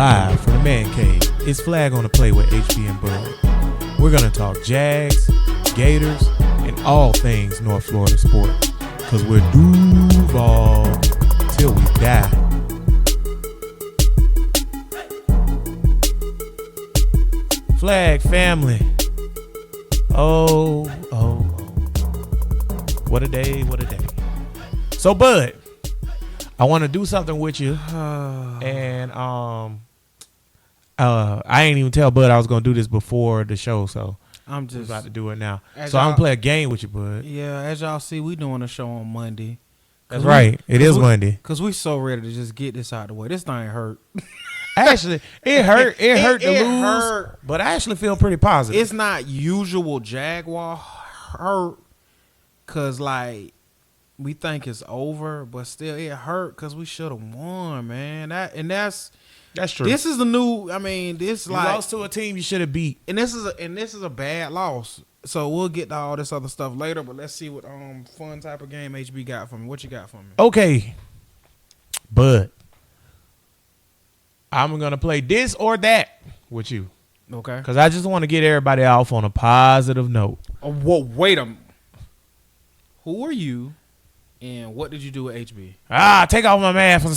Live from the Man Cave, it's Flag on the Play with HB and Bud. We're going to talk Jags, Gators, and all things North Florida sports. Because we're Duval till we die. Flag family. Oh. What a day, what a day. So, Bud, I want to do something with you. And I ain't even tell Bud I was going to do this before the show, so I'm just about to do it now. So I'm going to play a game with you, Bud. Yeah, as y'all see, we doing a show on Monday. That's right. It is Monday. Because we so ready to just get this out of the way. This thing hurt. Actually, it hurt. It hurt to lose, but I actually feel pretty positive. It's not usual Jaguar hurt because, like, we think it's over, but still it hurt because we should have won, man. That's true. This is the new. I mean, this you like lost to a team you should have beat, and this is a bad loss. So we'll get to all this other stuff later. But let's see what fun type of game HB got for me. What you got for me? Okay, Bud, I'm gonna play this or that with you. Okay, because I just want to get everybody off on a positive note. Whoa, wait a minute. Who are you? And what did you do with HB? Take off my mask. I'm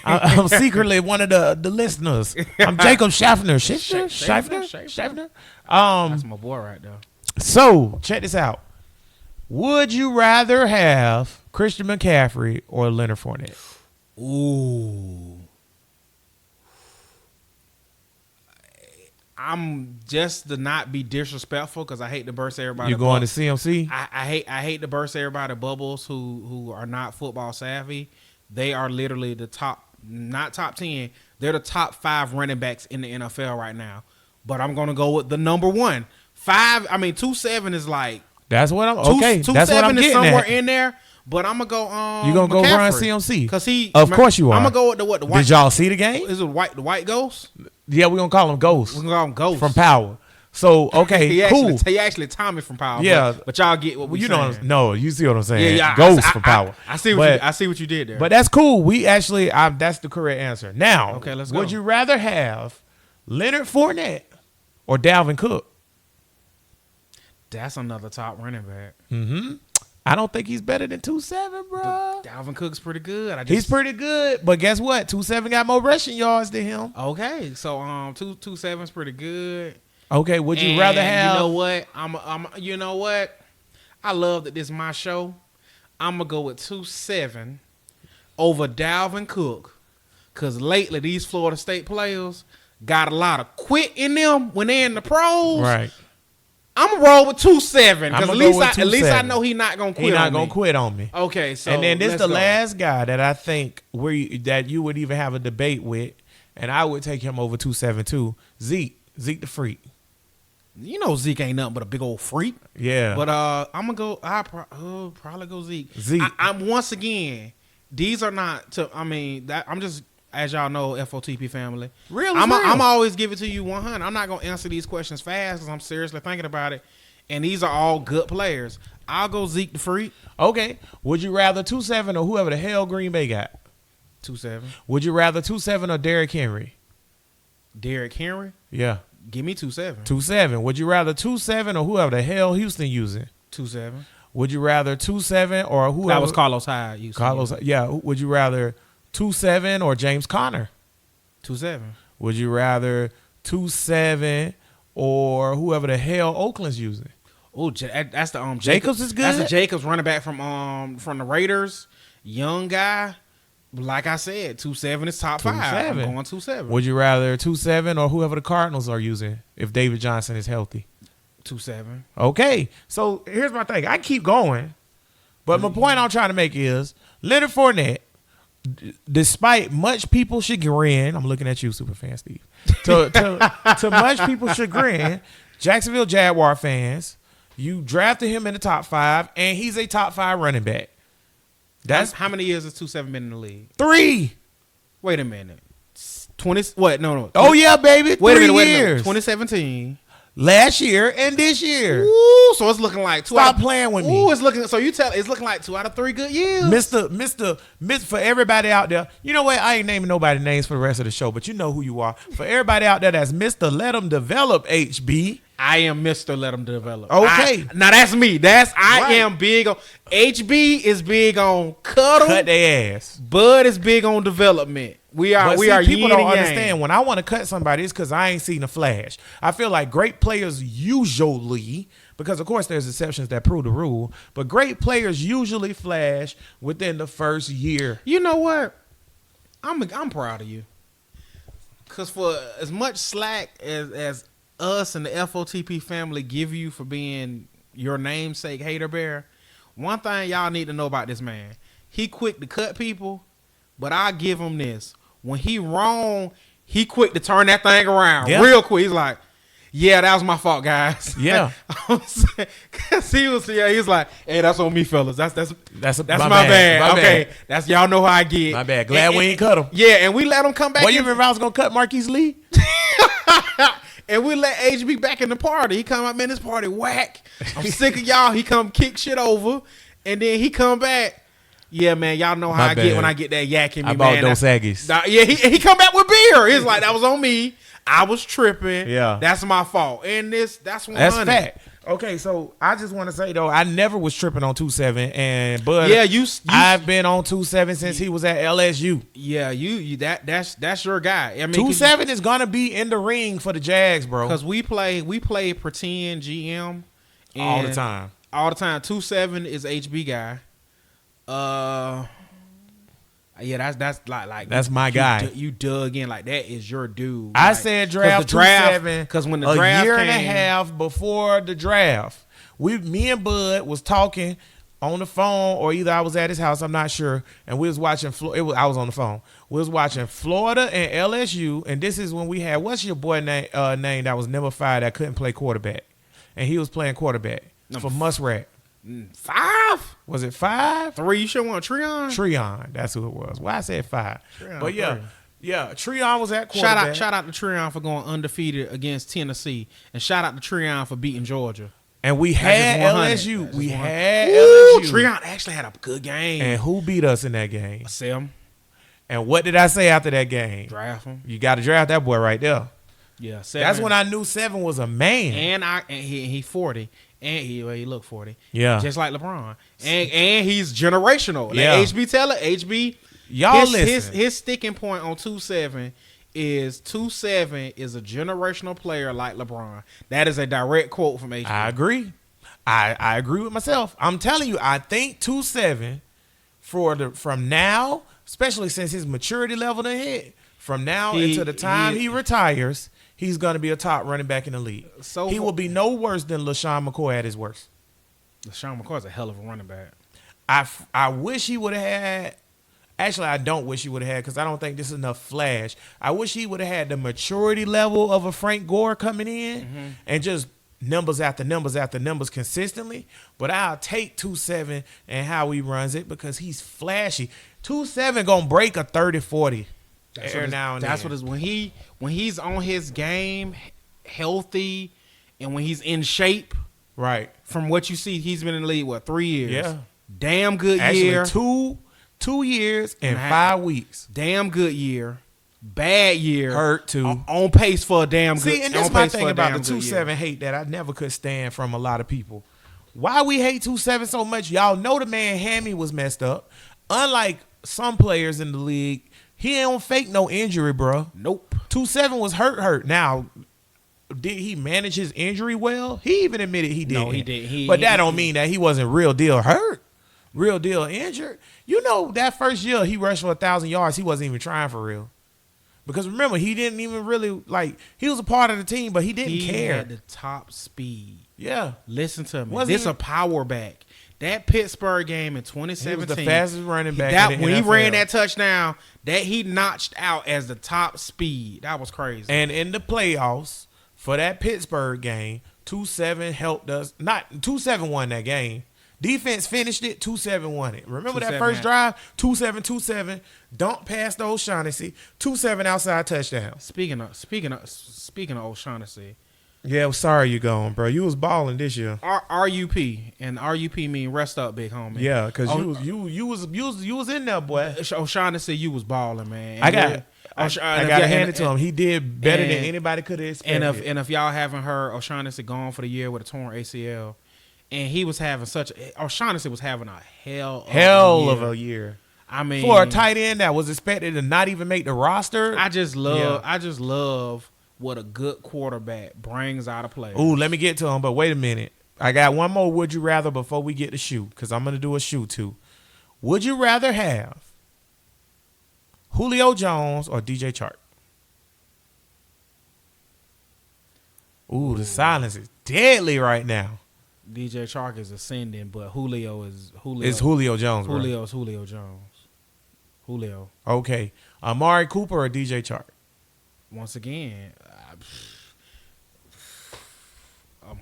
I'm secretly one of the listeners. I'm Jacob Schaffner. Schaffner? That's my boy right there. So, check this out. Would you rather have Christian McCaffrey or Leonard Fournette? Ooh. I'm just to not be disrespectful because I hate to burst everybody. You going to CMC? I hate to burst everybody bubbles who are not football savvy. They are literally the top, not top 10. They're the top 5 running backs in the NFL right now. But I'm gonna go with the number one. 2-7 is like that's what I'm okay. That's what I'm getting somewhere at. In there. But I'm gonna go. You gonna go McCaffrey. run CMC? Because he. Of course you are. I'm gonna go with the what? The white. Did y'all see the game? Is it the white ghost? Yeah, we're gonna call him Ghost. We're gonna call him Ghost from Power. So okay, cool. He actually Tommy from Power. Yeah, but y'all get what we saying. No, you see what I'm saying? Yeah, Ghost from Power. I see what you did there. But that's cool. We actually, that's the correct answer. Now, okay, let's go. Would you rather have Leonard Fournette or Dalvin Cook? That's another top running back. Mm-hmm. I don't think he's better than 2-7, bro. Dalvin Cook's pretty good. He's pretty good, but guess what? 2-7 got more rushing yards than him. Okay, so 2-7's pretty good. Okay, would you rather have? You know what? You know what? I love that this is my show. I'm gonna go with 2-7 over Dalvin Cook, cause lately these Florida State players got a lot of quit in them when they're in the pros. Right. I'm gonna roll with 2-7 because at least I know he's not gonna quit. He's not gonna quit on me. Okay, so and then this is the last guy that I think that you would even have a debate with, and I would take him over 2-7 too. Zeke the Freak. You know Zeke ain't nothing but a big old freak. Yeah. But I'm gonna go. I'll probably go Zeke. I'm once again. These are not. I'm just. As y'all know, FOTP family. I'm always give it to you 100. I'm not going to answer these questions fast because I'm seriously thinking about it. And these are all good players. I'll go Zeke the Freak. Okay. Would you rather 2-7 or whoever the hell Green Bay got? 2-7. Would you rather 2-7 or Derrick Henry? Derrick Henry? Yeah. Give me 2-7. 2-7. Would you rather 2-7 or whoever the hell Houston using? 2-7. Would you rather 2-7 or whoever? That was Carlos Hyde. Yeah. Would you rather 2-7 or James Conner? 2-7. Would you rather 2-7 or whoever the hell Oakland's using? Oh, that's the Jacobs is good. That's the Jacobs running back from the Raiders, young guy. Like I said, 2-7 is top 5. I'm going 2-7. Would you rather 2-7 or whoever the Cardinals are using if David Johnson is healthy? 2-7. Okay, so here's my thing. I keep going, but my point I'm trying to make is Leonard Fournette. Despite much people's chagrin, I'm looking at you, Superfan Steve. To much people's chagrin, Jacksonville Jaguar fans, you drafted him in the top 5, and he's a top 5 running back. That's how many years has 2-7 been in the league? 3. Wait a minute. 20. What? No. Oh yeah, baby. Wait a minute. 3 years. 2017. last year and this year. Ooh, so it's looking like Stop playing with me. Ooh, it's looking. So it's looking like 2 out of 3 good years. Mr. For everybody out there, you know what? I ain't naming nobody names for the rest of the show, but you know who you are. For everybody out there, that's Mr. Let Them Develop HB. I am Mr. Let Them Develop. Okay. Now that's me. I Right. am big on HB is big on cut their ass. Bud is big on development. We are people don't yang. understand when I want to cut somebody, it's because I ain't seen the flash. I feel like great players usually, because of course there's exceptions that prove the rule, but great players usually flash within the first year. You know what? I'm proud of you. Cause for as much slack as us and the FOTP family give you for being your namesake hater bear, one thing y'all need to know about this man: he quick to cut people, but I give him this: when he wrong, he quick to turn that thing around real quick. He's like, "Yeah, that was my fault, guys." Yeah, cause he's like, "Hey, that's on me, fellas. That's my my bad. Okay, bad. that's y'all know how I get. My bad. Glad we ain't cut him. Yeah, and we let him come back. What you remember I was gonna cut Marquise Lee? And we let HB back in the party. He come out, man, this party whack. I'm sick of y'all. He come kick shit over, and then he come back. Yeah, man, y'all know how I get when I get that yak in me, I bought man. those Aggies. Yeah, he come back with beer. He's like, that was on me. I was tripping. Yeah. That's my fault. And that's 100. That's fact. Okay, so I just want to say though, I never was tripping on 2-7, and but I've been on 2-7 since he was at LSU. Yeah, that's your guy. I mean, 2-7 is gonna be in the ring for the Jags, bro. Because we play pretend GM all the time. 2-7 is HB guy. Yeah, that's like that's my guy. You dug in like that is your dude. I like, said draft 2-7 because when the draft year came, and a half before the draft, me and Bud was talking on the phone, or either I was at his house, I'm not sure, and we was watching. I was on the phone. We was watching Florida and LSU, and this is when we had what's your boy name that was number 5 that couldn't play quarterback, and he was playing quarterback for Muskrat. 5? Was it 5? 3? You sure want Treon? Treon, that's who it was. Well, I said 5. Treon, but yeah, Treon was at quarterback. Shout out to Treon for going undefeated against Tennessee, and shout out to Treon for beating Georgia. And we had LSU. We had LSU. Treon actually had a good game. And who beat us in that game? Sam. And what did I say after that game? Draft him. You got to draft that boy right there. Yeah, 7. That's when I knew 7 was a man. And he 40. And he looked 40. Yeah. Just like LeBron. And he's generational. Like yeah. HB Teller, HB. Y'all listen. His sticking point on 2-7 is 2-7 is a generational player like LeBron. That is a direct quote from HB. I agree. I agree with myself. I'm telling you, I think 2-7 from now, especially since his maturity level done hit, from now until the time he retires, he's going to be a top running back in the league. So he will be no worse than LaShawn McCoy at his worst. LaShawn McCoy's a hell of a running back. I wish he would have had. Actually, I don't wish he would have had because I don't think this is enough flash. I wish he would have had the maturity level of a Frank Gore coming in and just numbers after numbers after numbers consistently. But I'll take 2-7 and how he runs it because he's flashy. 2-7 gonna break a 30-40. That's what it's when he's on his game, healthy, and when he's in shape. Right. From what you see, he's been in the league 3 years. Yeah. Damn good year. Actually, 2 years and 5 weeks. Damn good year. Bad year. Hurt too. On pace for a damn good. See, and that's my thing about the 2-7 hate that I never could stand from a lot of people. Why we hate 2-7 so much? Y'all know the man hammy was messed up. Unlike some players in the league, he don't fake no injury, bro. Nope. 2-7 was hurt. Now, did he manage his injury well? He even admitted he didn't. No, he didn't. But that don't mean that he wasn't real deal hurt. Real deal injured. You know, that first year he rushed for 1,000 yards. He wasn't even trying for real. Because remember, he didn't even really, he was a part of the team, but he didn't care. He had the top speed. Yeah. Listen to me. This a power back. That Pittsburgh game in 2017. He was the fastest running back in the when NFL. He ran that touchdown, that he notched out as the top speed. That was crazy. And in the playoffs, for that Pittsburgh game, 2-7 helped us. 2-7 won that game. Defense finished it, 2-7 won it. Remember that first drive? 2-7, dump past the O'Shaughnessy, 2-7 outside touchdown. Speaking of O'Shaughnessy, Yeah, sorry you gone, bro. You was balling this year. RUP, and RUP mean rest up, big homie. Yeah, because you was in there, boy. O'Shaughnessy said you was balling, man. I got to hand it to him. He did better than anybody could have expected. And if y'all haven't heard, O'Shaughnessy gone for the year with a torn ACL, and he was having O'Shaughnessy was having a hell of a year. I mean, for a tight end that was expected to not even make the roster. I just love what a good quarterback brings out of play. Ooh, let me get to him, but wait a minute. I got one more would you rather before we get to shoot, because I'm going to do a shoot too. Would you rather have Julio Jones or DJ Chark? Ooh, the silence is deadly right now. DJ Chark is ascending, but Julio is Julio. It's Julio Jones, bro. Julio's Julio Jones. Julio. Okay. Amari Cooper or DJ Chark? Once again,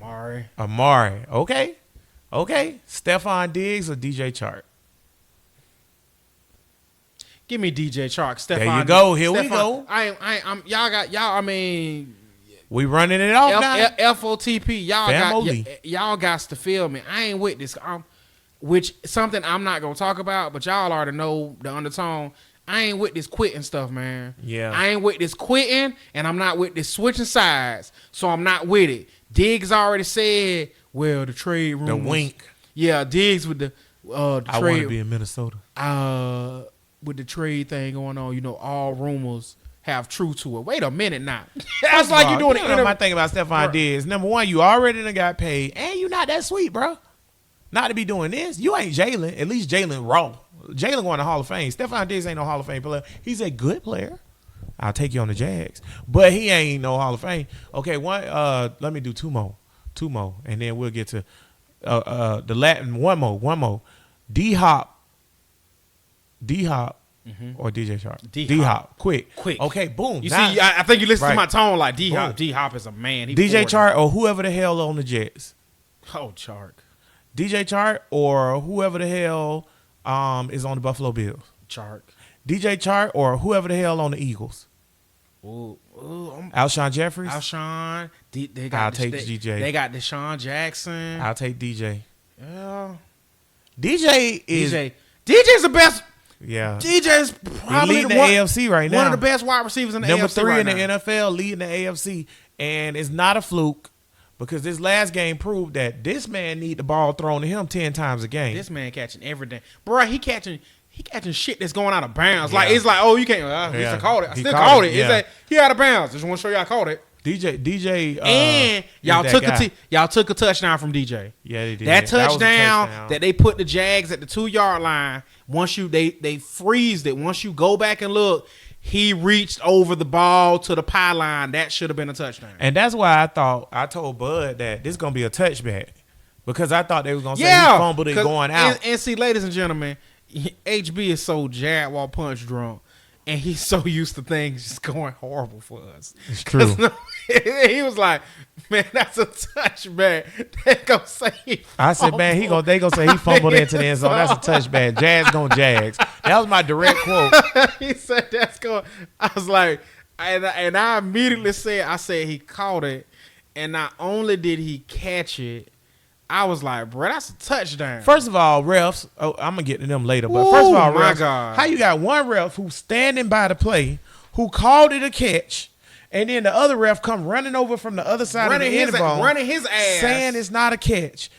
Amari. Okay. Stephon Diggs or DJ Chark? Give me DJ Chark. There you go. Here we go. I mean, we running it off now. FOTP. Y'all got to feel me. I ain't with this. Which something I'm not gonna talk about, but y'all already know the undertone. I ain't with this quitting stuff, man. Yeah. I ain't with this quitting, and I'm not with this switching sides, so I'm not with it. Diggs already said, well, the trade rumors. The wink. Yeah, Diggs with the trade. I want to be in Minnesota. With the trade thing going on, all rumors have truth to it. Wait a minute now. That's like you doing it. My thing about Stephon Diggs, number one, you already done got paid, and you not that sweet, bro. Not to be doing this. You ain't Jalen. At least Jalen raw. Jalen going to Hall of Fame. Stephon Diggs ain't no Hall of Fame player. He's a good player. I'll take you on the Jags. But he ain't no Hall of Fame. Okay, let me do two more, and then we'll get to the Latin. One more. D-Hop or DJ Chark? D-Hop. Quick. Okay, boom. You see, I think you listen to my tone like D-Hop. D-Hop is a man. DJ Chark or whoever the hell on the Jets. Oh, Chark. DJ Chark or whoever the hell is on the Buffalo Bills. Chark. DJ Chark or whoever the hell on the Eagles. Alshon Jeffries. I'll take DJ. They got Deshaun Jackson. I'll take DJ. Yeah. DJ's the best. Yeah. DJ's probably leading the AFC right now. One of the best wide receivers in the Number AFC 3 right in the now. NFL, leading the AFC. And it's not a fluke because this last game proved that this man need the ball thrown to him 10 times a game. This man catching everything. Bro, he catching shit that's going out of bounds. Yeah. Like, it's like, oh, you can't. I still called it. I still called it. Yeah. It's like, he out of bounds. Just want to show you I called it. DJ, and y'all took a touchdown from DJ. Yeah, they did. That touchdown that they put the Jags at the 2-yard line. Once they freezed it. Once you go back and look, he reached over the ball to the pylon. That should have been a touchdown. And that's why I told Bud that this is gonna be a touchback because I thought they was gonna say he fumbled it going out. And see, ladies and gentlemen, HB is so Jaguar punch drunk. And he's so used to things just going horrible for us. It's true. He was like, man, that's a touchback. They gonna say he fumbled. I said, man, they gonna say he fumbled into the end zone. That's a touchback. Jags gonna Jags. That was my direct quote. He said that's going. I was like, and I immediately said he caught it, and not only did he catch it, I was like, bro, that's a touchdown. First of all, refs, I'm going to get to them later, but first of all, refs, God. How you got one ref who's standing by the play, who called it a catch, and then the other ref come running over from the other side of the end zone, running his ass, saying it's not a catch,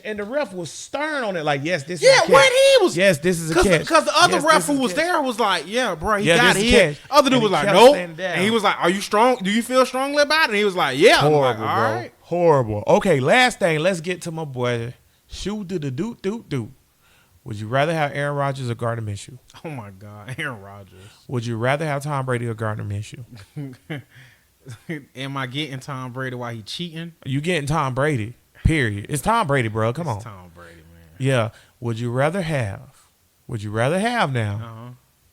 and the ref was stern on it, like, yes, this is a catch. Yeah, when he was, yes, this is a catch. Because the other ref who was there was like, yeah, bro, he got hit. Other dude was like, nope, and he was like, are you strong? Do you feel strongly about it? And he was like, yeah. Horrible, like, all bro. right. Horrible. Okay, last thing, let's get to my boy. Shoot to the doot. Would you rather have Aaron Rodgers or Gardner Minshew? Oh my God, Aaron Rodgers. Would you rather have Tom Brady or Gardner Minshew? Am I getting Tom Brady while he cheating? You getting Tom Brady? Period. It's Tom Brady, bro. Come on. It's Tom Brady, man. Yeah. Would you rather have now? Uh-huh.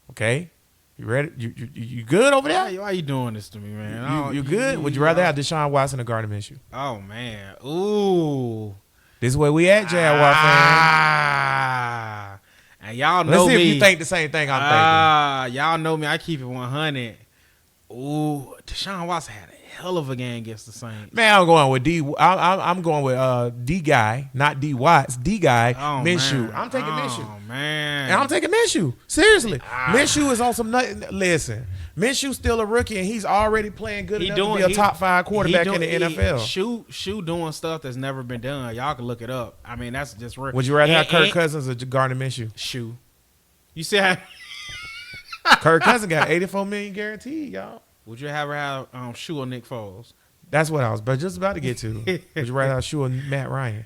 Okay. You ready? You good over there? Why you doing this to me, man? You good? Would you rather have Deshaun Watson or Gardner Minshew? Oh man. Ooh. This is where we at, Jaguar fans. And y'all know me. Let's see if you think the same thing I'm thinking. Y'all know me. I keep it 100. Ooh, Deshaun Watson had a hell of a game against the Saints. Man, I'm going with D. I'm going with D guy, not D Watts. D guy, Minshew. I'm taking Minshew. Oh man, and I'm taking Minshew. Seriously, Minshew is on some nothing. Listen, Minshew's still a rookie, and he's already playing good enough to be a top 5 quarterback in the NFL. Shoe doing stuff that's never been done. Y'all can look it up. I mean, that's just real. Would you rather have Kirk Cousins or Gardner Minshew? Shoe. You see how Kirk Cousins got $84 million guaranteed, y'all. Would you ever have Shoe or Nick Foles? That's what I was just about to get to. Would you rather have Shoe or Matt Ryan?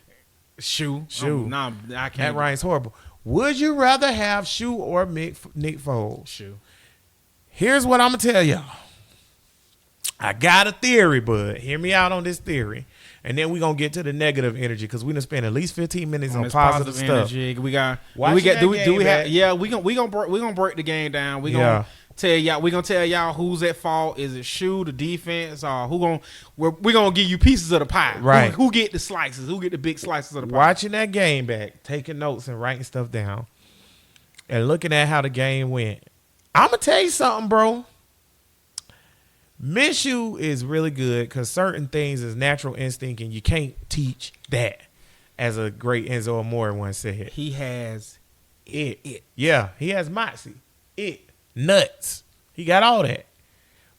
Shoe. Nah, I can't. Matt Ryan's horrible. Would you rather have Shoe or Nick Foles? Shoe. Here's what I'm going to tell y'all. I got a theory, bud. Hear me out on this theory. And then we're going to get to the negative energy because we done spent at least 15 minutes on positive stuff. Energy. We gonna break the game down. We're going to tell y'all who's at fault. Is it Shoe, the defense, or we're going to give you pieces of the pie. Right. Who get the slices? Who get the big slices of the pie? Watching that game back, taking notes and writing stuff down and looking at how the game went. I'm going to tell you something, bro. Minshew is really good because certain things is natural instinct, and you can't teach that, as a great Enzo Amore once said. He has it. Yeah, he has moxie. Nuts. He got all that.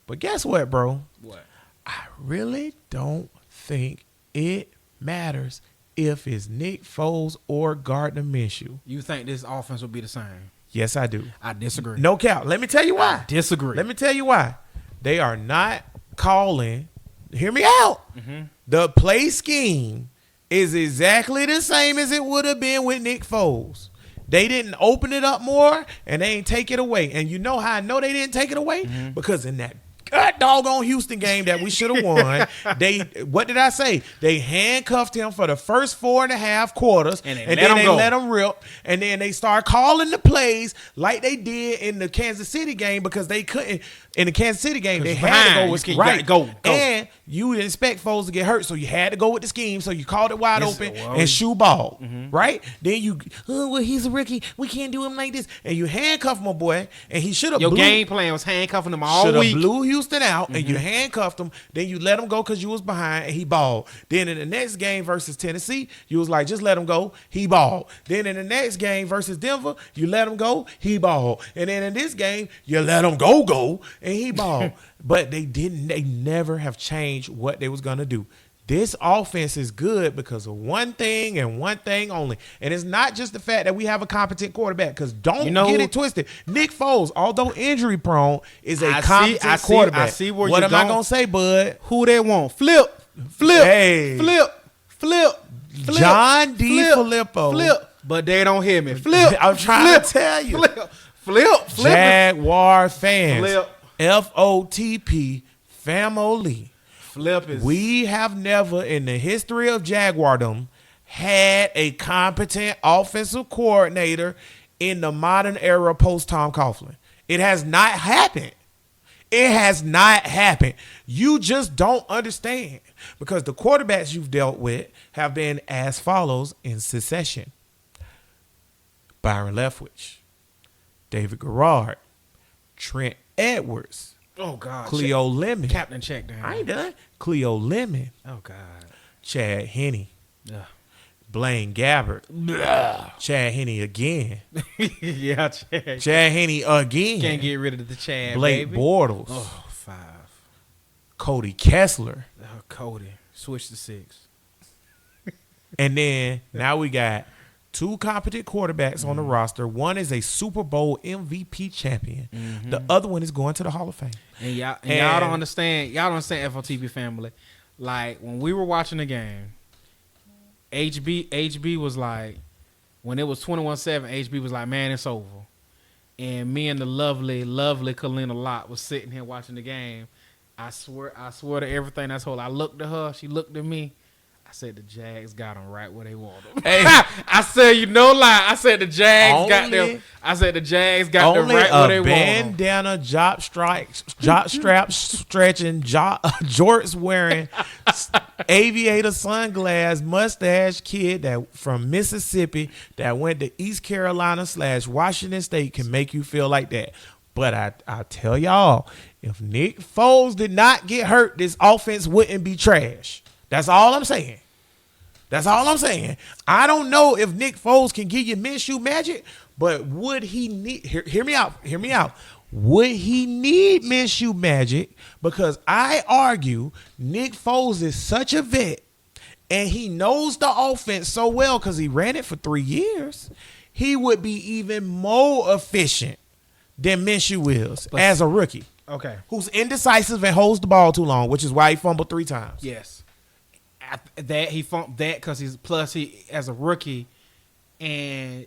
But guess what, bro? What? I really don't think it matters if it's Nick Foles or Gardner Minshew. You think this offense will be the same? Yes, I do. I disagree. No cap. Let me tell you why. I disagree. Let me tell you why. They are not calling. Hear me out. Mm-hmm. The play scheme is exactly the same as it would have been with Nick Foles. They didn't open it up more, and they ain't take it away. And you know how I know they didn't take it away? Mm-hmm. Because in that doggone Houston game that we should have won, what did I say? They handcuffed him for the first 4.5 quarters, and then they let him rip, and then they start calling the plays like they did in the Kansas City game because they couldn't. In the Kansas City game, they had to go with right. Go. And you didn't expect Foles to get hurt, so you had to go with the scheme. So you called it wide open and shoe ball, right? Then he's a rookie. We can't do him like this. And you handcuff my boy, and he should have. Your game plan was handcuffing him all week. Should have blew Houston out, and you handcuffed him. Then you let him go because you was behind, and he balled. Then in the next game versus Tennessee, you was like, just let him go. He balled. Then in the next game versus Denver, you let him go. He balled. And then in this game, you let him go. And he balled. But they never have changed what they was going to do. This offense is good because of one thing and one thing only. And it's not just the fact that we have a competent quarterback, because don't get it twisted. Nick Foles, although injury prone, is a competent quarterback. I see where what am I going to say, bud? Who they want? Flip. Hey. Flip. John D. Filippo. Flip. But they don't hear me. Flip. I'm trying to tell you. Flip. Jaguar fans. Flip. FOTP family. Flip is. We have never in the history of Jaguardom had a competent offensive coordinator in the modern era post Tom Coughlin. It has not happened. It has not happened. You just don't understand, because the quarterbacks you've dealt with have been as follows in succession: Byron Leftwich, David Garrard, Trent Edwards. Oh, God. Cleo Lemon. Captain check down. I ain't done. Cleo Lemon. Oh, God. Chad Henne. Ugh. Blaine Gabbert. Ugh. Chad Henne again. Yeah, Chad. Chad Henne again. Can't get rid of the Chad, Blake baby. Bortles. Oh, 5. Cody Kessler. Oh, Cody. Switch to 6. And then now we got 2 competent quarterbacks on the roster. One is a Super Bowl MVP champion. The other one is going to the Hall of Fame. And y'all don't understand. Y'all don't understand, FOTP family. Like, when we were watching the game, HB was like, when it was 21-7, HB was like, man, it's over. And me and the lovely Kalina Lott was sitting here watching the game. I swear to everything that's whole. I looked at her. She looked at me. I said the Jags got them right where they want them. Hey, I said, you no lie. I said the Jags got them. I said the Jags got them right where they want them. Bandana, jock strap stretching, jorts wearing, aviator sunglass, mustache kid that from Mississippi that went to East Carolina / Washington State can make you feel like that. But I tell y'all, if Nick Foles did not get hurt, this offense wouldn't be trash. That's all I'm saying. That's all I'm saying. I don't know if Nick Foles can give you Minshew magic, but would he need? Hear me out. Hear me out. Would he need Minshew magic? Because I argue Nick Foles is such a vet, and he knows the offense so well because he ran it for 3 years. He would be even more efficient than Minshew is as a rookie. Okay. Who's indecisive and holds the ball too long, which is why he fumbled 3 times. Yes. That he fumbled that because he as a rookie, and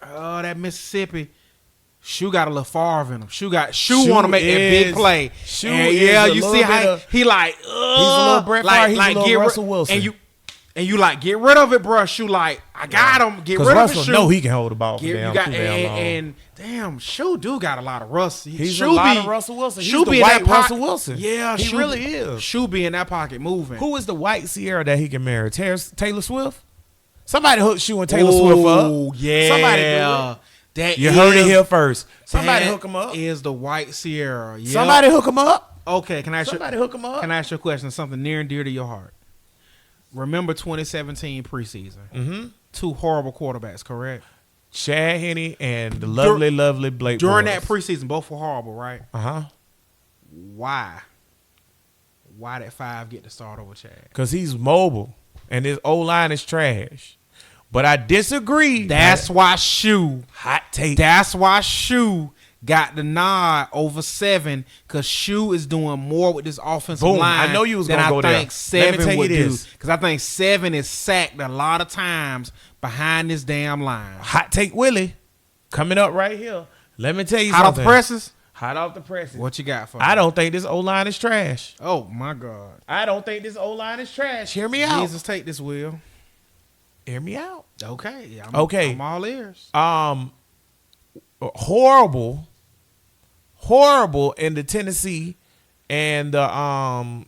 that Mississippi. Shoe got a little Favre in him. Shoe want to make that big play. Shoe and you see how he like. He's a little Brett Favre. He's a little Russell Wilson. And you like get rid of it, bro. Shoe like I got him. Get rid Russell of it. Know he can hold the ball for damn long. And damn, Shoe do got a lot of Russell. He's a lot of Russell Wilson. He's the white Russell Wilson. Yeah, he really is. Shoe be in that pocket moving. Who is the white Sierra that he can marry? Taylor Swift. Somebody hook Shoe and Taylor Swift up. Oh yeah. Somebody do it. You heard it here first. Somebody hook him up. Is the white Sierra. Yep. Somebody hook him up. Okay, Somebody hook him up. Can I ask you a question? Something near and dear to your heart. Remember 2017 preseason? Mm-hmm. 2 horrible quarterbacks, correct? Chad Henne and the lovely Blake during Bortles. that preseason, both were horrible, right? Uh-huh. Why? Why did 5 get the start over Chad? Because he's mobile, and his O-line is trash. But I disagree. That's why Shoe. Hot take. That's why Shoe got the nod over 7, because Shoe is doing more with this offensive line. I know you was going to go there. I think 7 would do. Because I think 7 is sacked a lot of times behind this damn line. Hot take Willie. Coming up right here. Let me tell you something. Hot off the presses? Hot off the presses. What you got for me? I don't think this O-line is trash. Oh, my God. I don't think this O-line is trash. Hear me out. Jesus, take this, Will. Hear me out. Okay. I'm all ears. Horrible in the Tennessee and the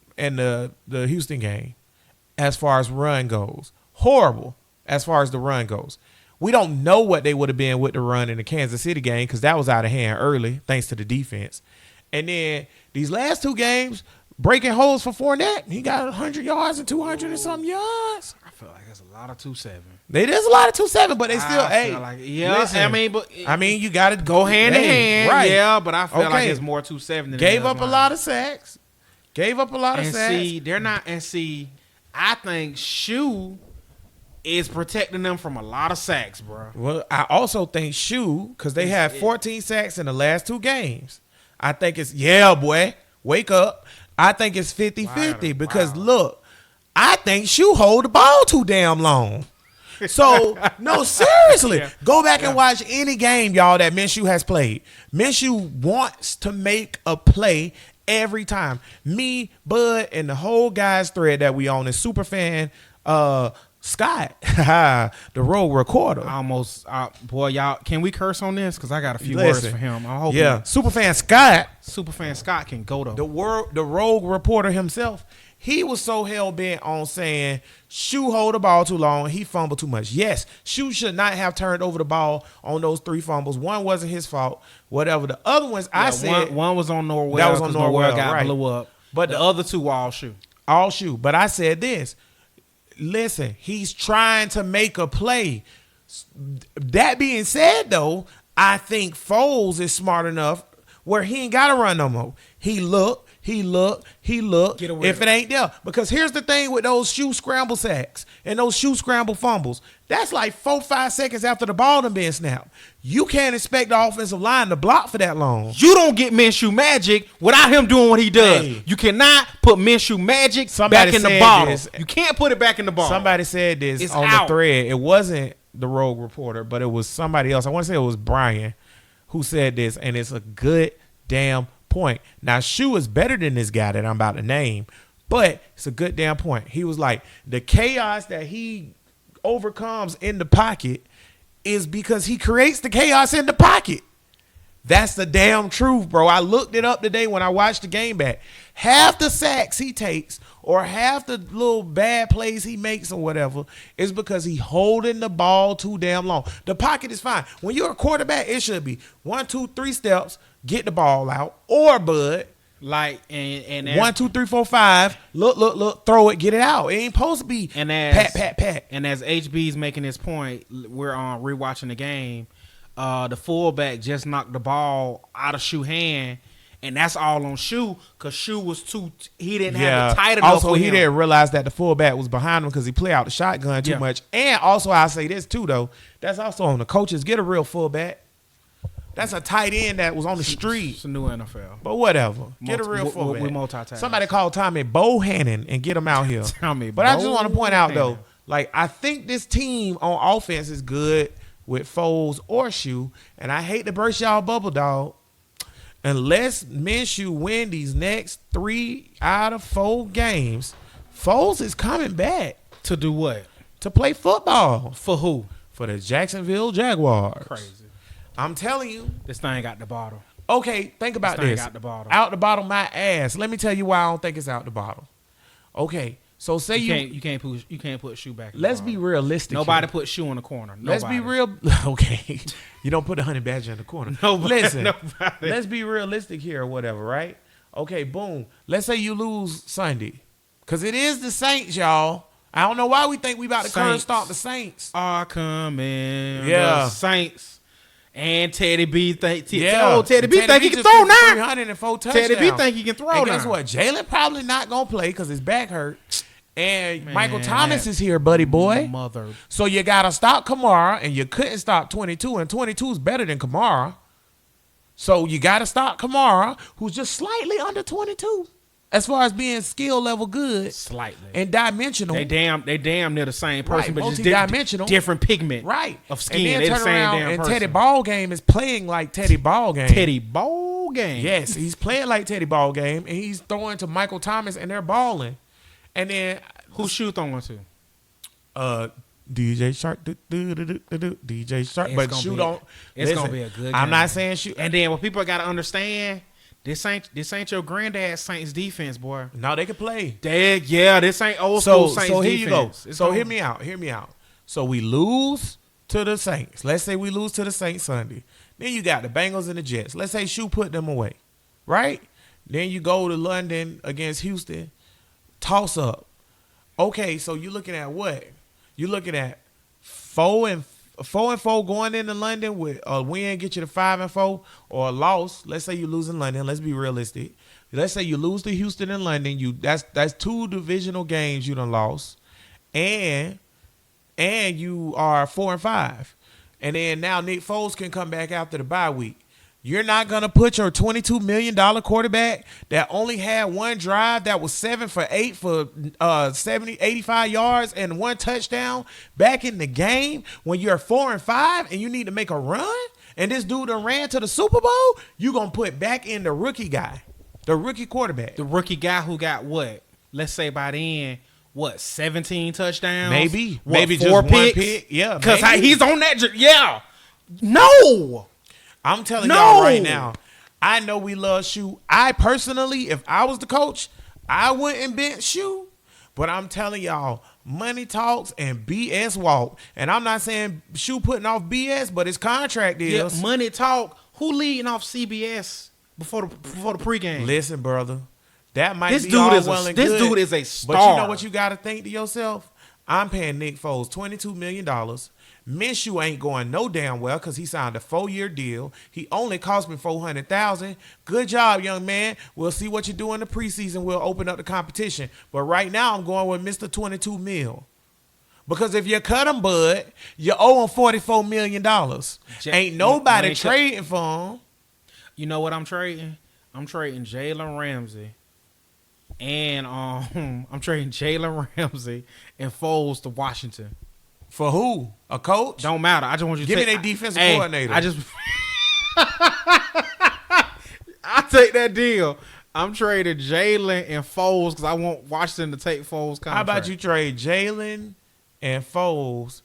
Houston game as far as run goes. Horrible as far as the run goes. We don't know what they would have been with the run in the Kansas City game because that was out of hand early thanks to the defense. And then these last 2 games, breaking holes for Fournette. He got 100 yards and 200 and something yards. I feel like that's a lot of 2-7. It is a lot of 2-7, but they still, listen, you got to go hand in hand. Right. Yeah, but I feel like it's more 2-7 than Gave up a lot of sacks. I think Shoe is protecting them from a lot of sacks, bro. Well, I also think Shoe, because they had 14 sacks in the last 2 games. I think it's, boy, wake up. I think it's 50-50 because, look, I think Shoe hold the ball too damn long. So, no, seriously. Go back and watch any game, y'all, that Minshew has played. Minshew wants to make a play every time. Me, Bud, and the whole guys thread that we on is Superfan Scott, the Rogue Recorder. Boy, y'all, can we curse on this? Because I got a few words for him. I'm hoping. Yeah, Superfan Scott can go to the Rogue Reporter himself. He was so hell-bent on saying Shoe hold the ball too long. He fumbled too much. Yes, Shoe should not have turned over the ball on those 3 fumbles. One wasn't his fault. Whatever. The other ones, I said. One was on Norwell. That was on Norwell. Got blew up. But the other 2 were all Shoe. All Shoe. But I said this. Listen, he's trying to make a play. That being said, though, I think Foles is smart enough where he ain't got to run no more. He look. If it ain't there. Because here's the thing with those Shoe scramble sacks and those Shoe scramble fumbles. That's like 4-5 seconds after the ball done been snapped. You can't expect the offensive line to block for that long. You don't get Minshew magic without him doing what he does. Hey. You cannot put Minshew magic back in the bottle. You can't put it back in the bottle. Somebody said this on the thread. It wasn't the Rogue Reporter, but it was somebody else. I want to say it was Brian who said this, and it's a good damn point. Now, Shoe is better than this guy that I'm about to name, but it's a good damn point. He was like, the chaos that he overcomes in the pocket is because he creates the chaos in the pocket. That's the damn truth, bro. I looked it up today when I watched the game back. Half the sacks he takes or half the little bad plays he makes or whatever is because he holding the ball too damn long. The pocket is fine. When you're a quarterback, it should be 1, 2, 3 steps, get the ball out, or Bud. Like and 1, 2, 3, 4, 5. Look, throw it, get it out. It ain't supposed to be and as, pat. And as HB's making his point, we're on rewatching the game. The fullback just knocked the ball out of Shoe hand, and that's all on Shoe because Shoe was he didn't have it tight enough. Also, he didn't realize that the fullback was behind him because he played out the shotgun too much. And also, I say this too though, that's also on the coaches. Get a real fullback. That's a tight end that was on the street. It's a new NFL. But whatever. Get a real fullback. We multitask. Somebody call Tommy Bohannon and get him out here. But I just want to point out, though, like, I think this team on offense is good with Foles or Shoe. And I hate to burst y'all bubble, dog. Unless Minshew win these next 3 out of 4 games, Foles is coming back. To do what? To play football. For who? For the Jacksonville Jaguars. Crazy. I'm telling you. This thing got the bottle. Okay, think about this. Out the bottle. Out the bottle, my ass. Let me tell you why I don't think it's out the bottle. Okay, so say you can't put Shoe back. Let's be realistic. Nobody here. put Shoe in the corner. Nobody. Let's be real. Okay, you don't put the honey badger in the corner. Listen, let's be realistic here or whatever, right? Okay, boom. Let's say you lose Sunday, because it is the Saints, y'all. I don't know why we think we about to curve stomp the Saints. Are coming. Yeah, the Saints. And Teddy B Teddy B think he can throw now. 304 touchdowns. Teddy B think he can throw now. And guess what? Jalen probably not gonna play because his back hurt. And Michael Thomas is here, buddy boy. So you gotta stop Kamara, and you couldn't stop 22, and 22 is better than Kamara. So you gotta stop Kamara, who's just slightly under 22. As far as being skill level good, slightly and dimensional, they damn near the same person, right, but just dimensional, different pigment, right, of skin. And then turn the same around, damn and person. Teddy Ballgame is playing like Teddy Ballgame. Teddy Ballgame, yes, he's playing like Teddy Ballgame, and he's throwing to Michael Thomas, and they're balling. And then who's Shoe throwing to? DJ Shark, DJ Shark, but Shoe don't. It's gonna be a good game. I'm not saying Shoe. And then what people got to understand. This ain't your granddad Saints defense, boy. No, they can play. This ain't old school Saints defense. So here you go. So hear me out. So we lose to the Saints. Let's say we lose to the Saints Sunday. Then you got the Bengals and the Jets. Let's say Shoe put them away, right? Then you go to London against Houston. Toss up. Okay, so you're looking at what? You're looking at 4-4 going into London with a win get you to 5-4, or a loss. Let's say you lose in London. Let's be realistic. Let's say you lose to Houston and London. That's 2 divisional games you done lost, and you are 4-5, and then now Nick Foles can come back after the bye week. You're not going to put your $22 million quarterback that only had 1 drive that was 7 for 8 for 85 yards and 1 touchdown back in the game when you're 4-5 and you need to make a run, and this dude done ran to the Super Bowl? You going to put back in the rookie guy, the rookie quarterback. The rookie guy who got what? Let's say by then, 17 touchdowns? Maybe 4 just 1 picks? pick. Yeah, because he's on that. Yeah. No. I'm telling y'all right now, I know we love Shoe. I personally, if I was the coach, I wouldn't bench Shoe. But I'm telling y'all, money talks and BS walk. And I'm not saying Shoe putting off BS, but his contract is. Yeah, money talk. Who leading off CBS before the pregame? Listen, brother, that might this be dude all is well and this good. dude is a star. But you know what you got to think to yourself? I'm paying Nick Foles $22 million. Minshew ain't going no damn well because he signed a 4-year deal. He only cost me $400,000. Good job, young man. We'll see what you do in the preseason. We'll open up the competition. But right now, I'm going with Mr. 22 mil. Because if you cut him, bud, you owe him $44 million. Ain't nobody trading for him. You know what I'm trading? I'm trading Jalen Ramsey. And I'm trading Jalen Ramsey and Foles to Washington. For who? A coach? Don't matter. I just want you to give me their defensive coordinator. I take that deal. I'm trading Jalen and Foles because I want Washington to take Foles' contract. How about you trade Jalen and Foles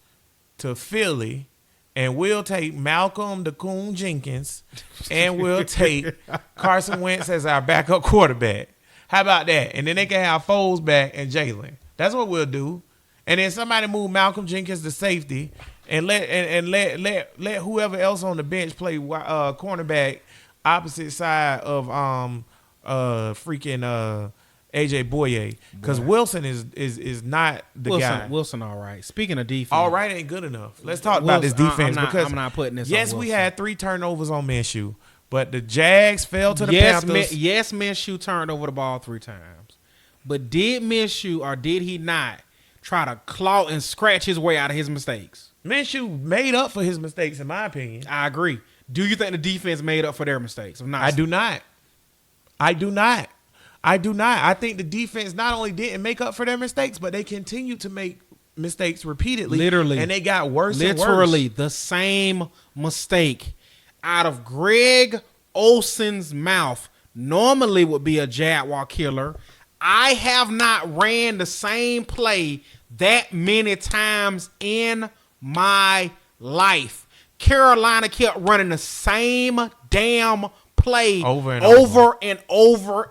to Philly and we'll take Malcolm the Coon Jenkins, and we'll take Carson Wentz as our backup quarterback. How about that? And then they can have Foles back and Jalen. That's what we'll do. And then somebody move Malcolm Jenkins to safety, and let whoever else on the bench play cornerback opposite side of AJ Boye, because Wilson is not the guy. Wilson, all right. Speaking of defense, all right ain't good enough. Let's talk about this defense because I'm not putting this. Yes, on we had 3 turnovers on Minshew, but the Jags fell to the Panthers. Yes, Minshew turned over the ball 3 times, but did Minshew or did he not try to claw and scratch his way out of his mistakes? Minshew made up for his mistakes, in my opinion. I agree. Do you think the defense made up for their mistakes? I do not. I think the defense not only didn't make up for their mistakes, but they continued to make mistakes repeatedly. Literally. And they got worse and worse. Literally the same mistake out of Greg Olsen's mouth normally would be a Jaguar killer. I have not ran the same play that many times in my life. Carolina kept running the same damn play over and over.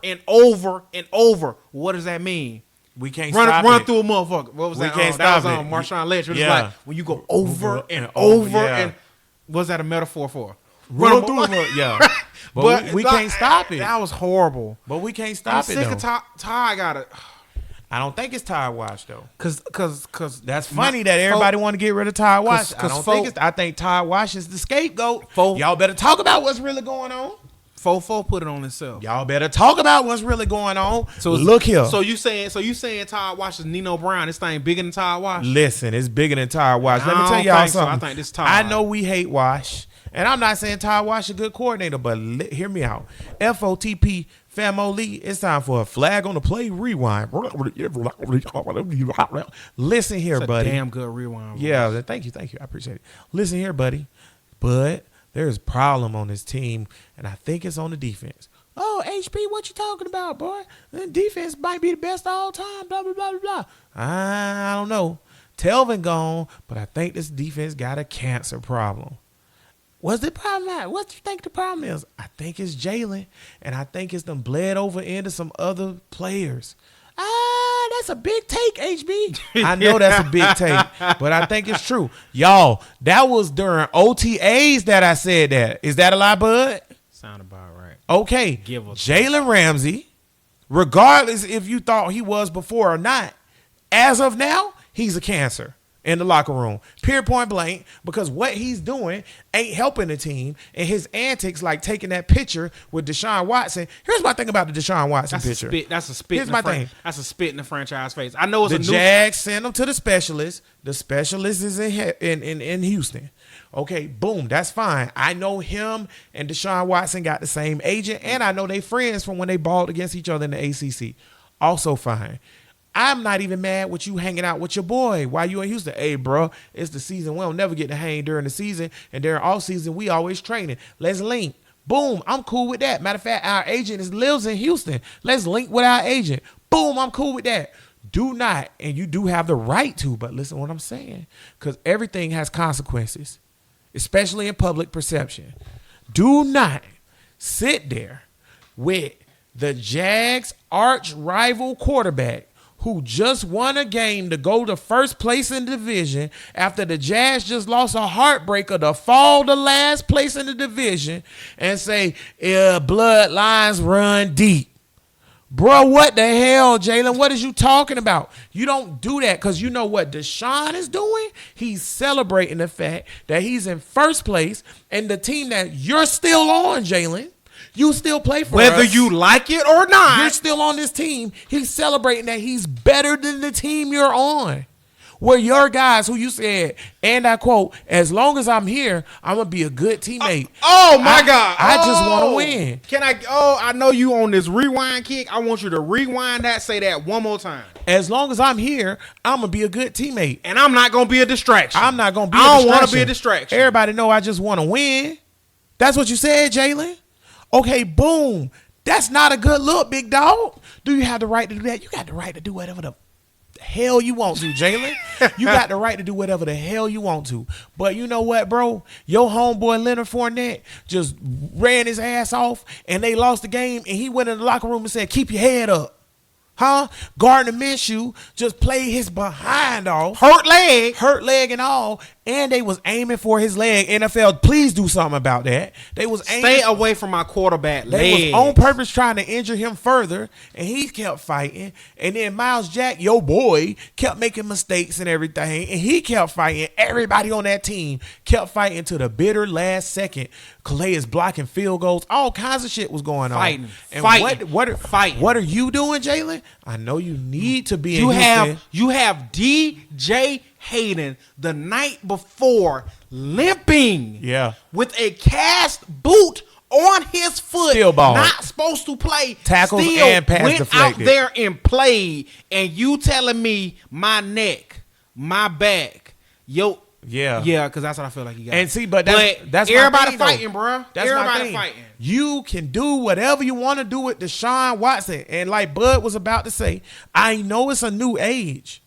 What does that mean? We can't stop run it. through a motherfucker. What was that? Can't that stop was it. Marshawn Lynch. It was yeah. like when you go over and over and what's that a metaphor for? Run through them. Yeah. But we can't stop it. That was horrible. But we can't stop it. I'm sick of Ty got it. I don't think it's Ty Wash though. Cause that's funny that everybody want to get rid of Ty Wash. I think Ty Wash is the scapegoat. Y'all better talk about what's really going on. Fofo put it on himself. Y'all better talk about what's really going on. So look here. So you saying Ty Wash is Nino Brown? This thing bigger than Ty Wash? Listen, it's bigger than Ty Wash. Let me tell y'all something. So. I think this Ty. I know we hate Wash, and I'm not saying Ty Wash is a good coordinator, but hear me out. FOTP family, it's time for a flag on the play rewind. Listen here, it's buddy. A damn good rewind. Yeah, thank you. I appreciate it. Listen here, buddy. But there's a problem on this team, and I think it's on the defense. Oh, HP, what you talking about, boy? The defense might be the best of all time, blah, blah, blah, blah, blah. I don't know. Telvin gone, but I think this defense got a cancer problem. What's the problem at? What do you think the problem is? I think it's Jalen, and I think it's them bled over into some other players. That's a big take, HB. I know that's a big take, but I think it's true. Y'all, that was during OTAs that I said that. Is that a lie, bud? Sound about right. Okay. Jalen Ramsey, regardless if you thought he was before or not, as of now, he's a cancer in the locker room. Pure point blank, because what he's doing ain't helping the team, and his antics like taking that picture with Deshaun Watson. Here's my thing about the Deshaun Watson picture. That's a spit. Here's my thing. That's a spit in the franchise face. I know it's the Jags sent him to the specialist. The specialist is in Houston. Okay, boom, that's fine. I know him and Deshaun Watson got the same agent, and I know they friends from when they balled against each other in the ACC. Also fine. I'm not even mad with you hanging out with your boy while you in Houston. Hey, bro, it's the season. We don't never get to hang during the season. And during all season, we always training. Let's link. Boom, I'm cool with that. Matter of fact, our agent lives in Houston. Let's link with our agent. Boom, I'm cool with that. Do not, and you do have the right to, but listen to what I'm saying, because everything has consequences, especially in public perception. Do not sit there with the Jags' arch rival quarterback who just won a game to go to first place in the division after the Jags just lost a heartbreaker to fall to last place in the division and say, bloodlines run deep. Bro, what the hell, Jalen? What is you talking about? You don't do that because you know what Deshaun is doing? He's celebrating the fact that he's in first place and the team that you're still on, Jalen. You still play for whether us. You like it or not. You're still on this team. He's celebrating that he's better than the team you're on. Where your guys who you said, and I quote, as long as I'm here, I'm going to be a good teammate. My God. I just want to win. I know you on this rewind kick. I want you to rewind that, say that one more time. As long as I'm here, I'm going to be a good teammate. And I'm not going to be a distraction. I'm not going to be a distraction. I don't want to be a distraction. Everybody know I just want to win. That's what you said, Jalen. Okay, boom. That's not a good look, big dog. Do you have the right to do that? You got the right to do whatever the hell you want to, Jalen. You got the right to do whatever the hell you want to. But you know what, bro? Your homeboy Leonard Fournette just ran his ass off, and they lost the game, and he went in the locker room and said, keep your head up. Huh? Gardner Minshew just played his behind off. Hurt leg and all. And they was aiming for his leg. NFL, please do something about that. They was aiming. Stay away from my quarterback leg. They was on purpose trying to injure him further, and he kept fighting. And then Miles Jack, your boy, kept making mistakes and everything, and he kept fighting. Everybody on that team kept fighting to the bitter last second. Calais is blocking field goals. All kinds of shit was going on. Fighting. What are you doing, Jalen? I know you need to be. You have DJ Hayden the night before limping. Yeah. With a cast boot on his foot. Still balling. Not supposed to play. Tackles still and pass went deflected. out there and played. And you telling me my neck, my back, Yeah, because that's what I feel like you got. And see, but that's everybody my thing, fighting, though. bro. That's everybody fighting. You can do whatever you want to do with Deshaun Watson. And like Bud was about to say, I know it's a new age.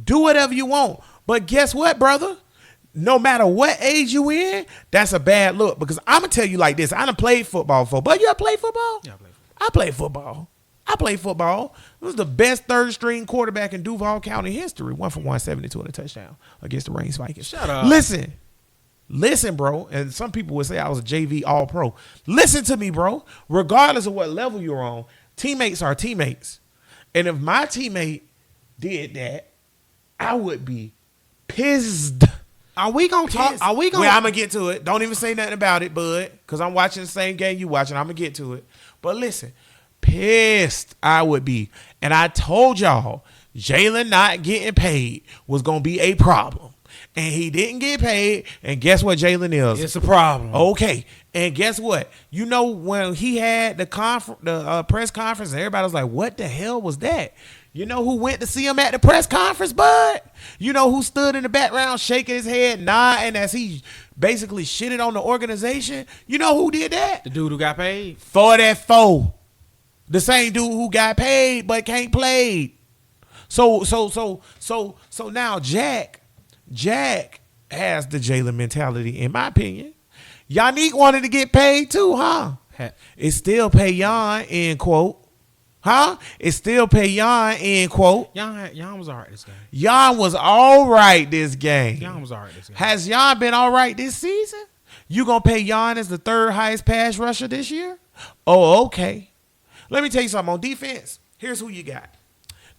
Do whatever you want. But guess what, brother? No matter what age you in, that's a bad look. Because I'm going to tell you like this. I done played football before. But you ever played football? Yeah, I played football. It was the best third-string quarterback in Duval County history. 1 for 172 and a touchdown against the Reigns Vikings. Shut up. Listen, bro. And some people would say I was a JV All-Pro. Listen to me, bro. Regardless of what level you're on, teammates are teammates. And if my teammate did that, I would be pissed. Are we going to talk? Are we going to? Well, I'm going to get to it. Don't even say nothing about it, bud, because I'm watching the same game you watching. I'm going to get to it. But listen, pissed I would be. And I told y'all, Jalen not getting paid was going to be a problem. And he didn't get paid. And guess what Jalen is? It's a problem. Okay. And guess what? You know, when he had the press conference, and everybody was like, what the hell was that? You know who went to see him at the press conference, bud? You know who stood in the background shaking his head, nodding as he basically shitted on the organization? You know who did that? The dude who got paid? 4-4. The same dude who got paid but can't play. So now Jack has the Jalen mentality, in my opinion. Yannick wanted to get paid too, huh? It still pay Jan, end quote. Huh? It still pay Jan, end quote. Jan was all right this game. Jan was all right this game. Jan was all right this game. Has Jan been all right this season? You gonna pay Jan as the third highest pass rusher this year? Oh, okay. Let me tell you something. On defense, here's who you got.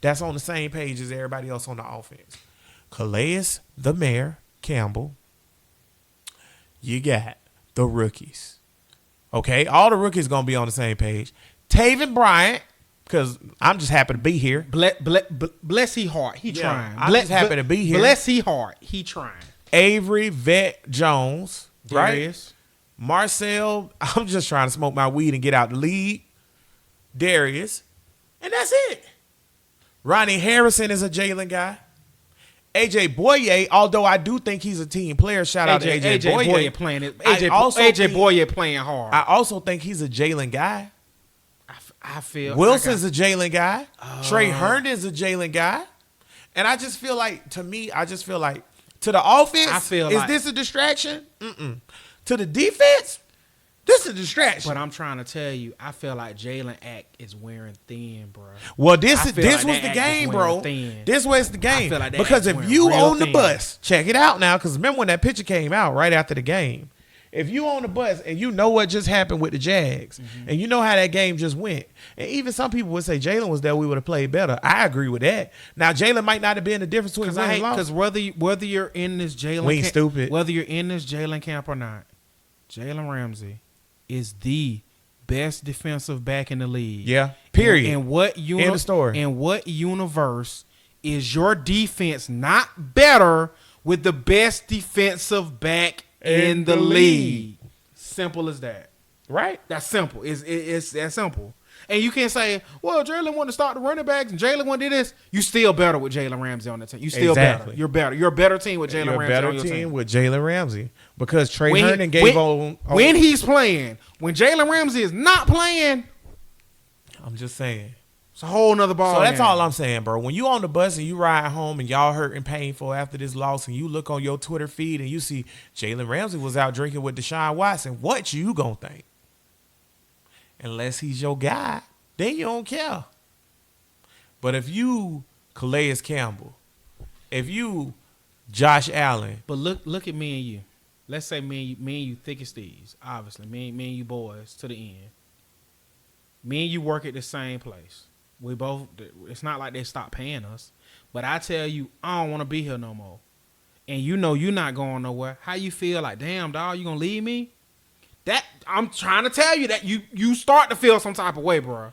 That's on the same page as everybody else on the offense. Calais, the Mayor, Campbell. You got the rookies. Okay? All the rookies going to be on the same page. Taven Bryant, because I'm just happy to be here. Bless he heart. He trying. I'm just happy to be here. Bless he heart. He trying. Avery Vet Jones. Darius. Right? Marcel, I'm just trying to smoke my weed and get out the league. Darius. And that's it. Ronnie Harrison is a Jalen guy. AJ Boye, although I do think he's a team player. Shout out to AJ Boye. Boye playing it. AJ Boye playing hard. I also think he's a Jalen guy. I feel Wilson's a Jalen guy. Trey Herndon's a Jalen guy. And I just feel like, to me, to the offense, is this a distraction? Mm-mm. To the defense, this is a distraction. But I'm trying to tell you, I feel like Jalen act is wearing thin, bro. Well, this was the game, bro. This was the game. Like because if you on the bus, check it out now, because remember when that picture came out right after the game. If you on the bus and you know what just happened with the Jags, and you know how that game just went, and even some people would say Jalen was there, we would have played better. I agree with that. Now Jalen might not have been the difference between win and loss. Because whether you're in this Jalen, we ain't stupid. Whether you're in this Jalen camp or not, Jalen Ramsey is the best defensive back in the league. Yeah. Period. And what end of story. In what universe is your defense not better with the best defensive back in the league? Simple as that. Right? That's simple. It's that simple. And you can't say, well, Jalen wanted to start the running backs and Jalen wanted to do this. You still better with Jalen Ramsey on the team. You still better. You're better. You're a better team with Jalen Ramsey on your team. You're a better team with Jalen Ramsey. Because Trey Herndon gave on. When he's playing. When Jalen Ramsey is not playing. I'm just saying. It's a whole nother ball. So that's all I'm saying, bro. When you on the bus and you ride home and y'all hurt and painful after this loss, and you look on your Twitter feed and you see Jalen Ramsey was out drinking with Deshaun Watson, what you gonna think? Unless he's your guy, then you don't care. But if you Calais Campbell, if you Josh Allen, but look at me and you. Let's say me and you thick as thieves. Obviously, me and you boys to the end. Me and you work at the same place. We both. It's not like they stopped paying us, but I tell you, I don't want to be here no more. And you know you're not going nowhere. How you feel? Like, damn, dog, you gonna leave me? That I'm trying to tell you that you start to feel some type of way, bro.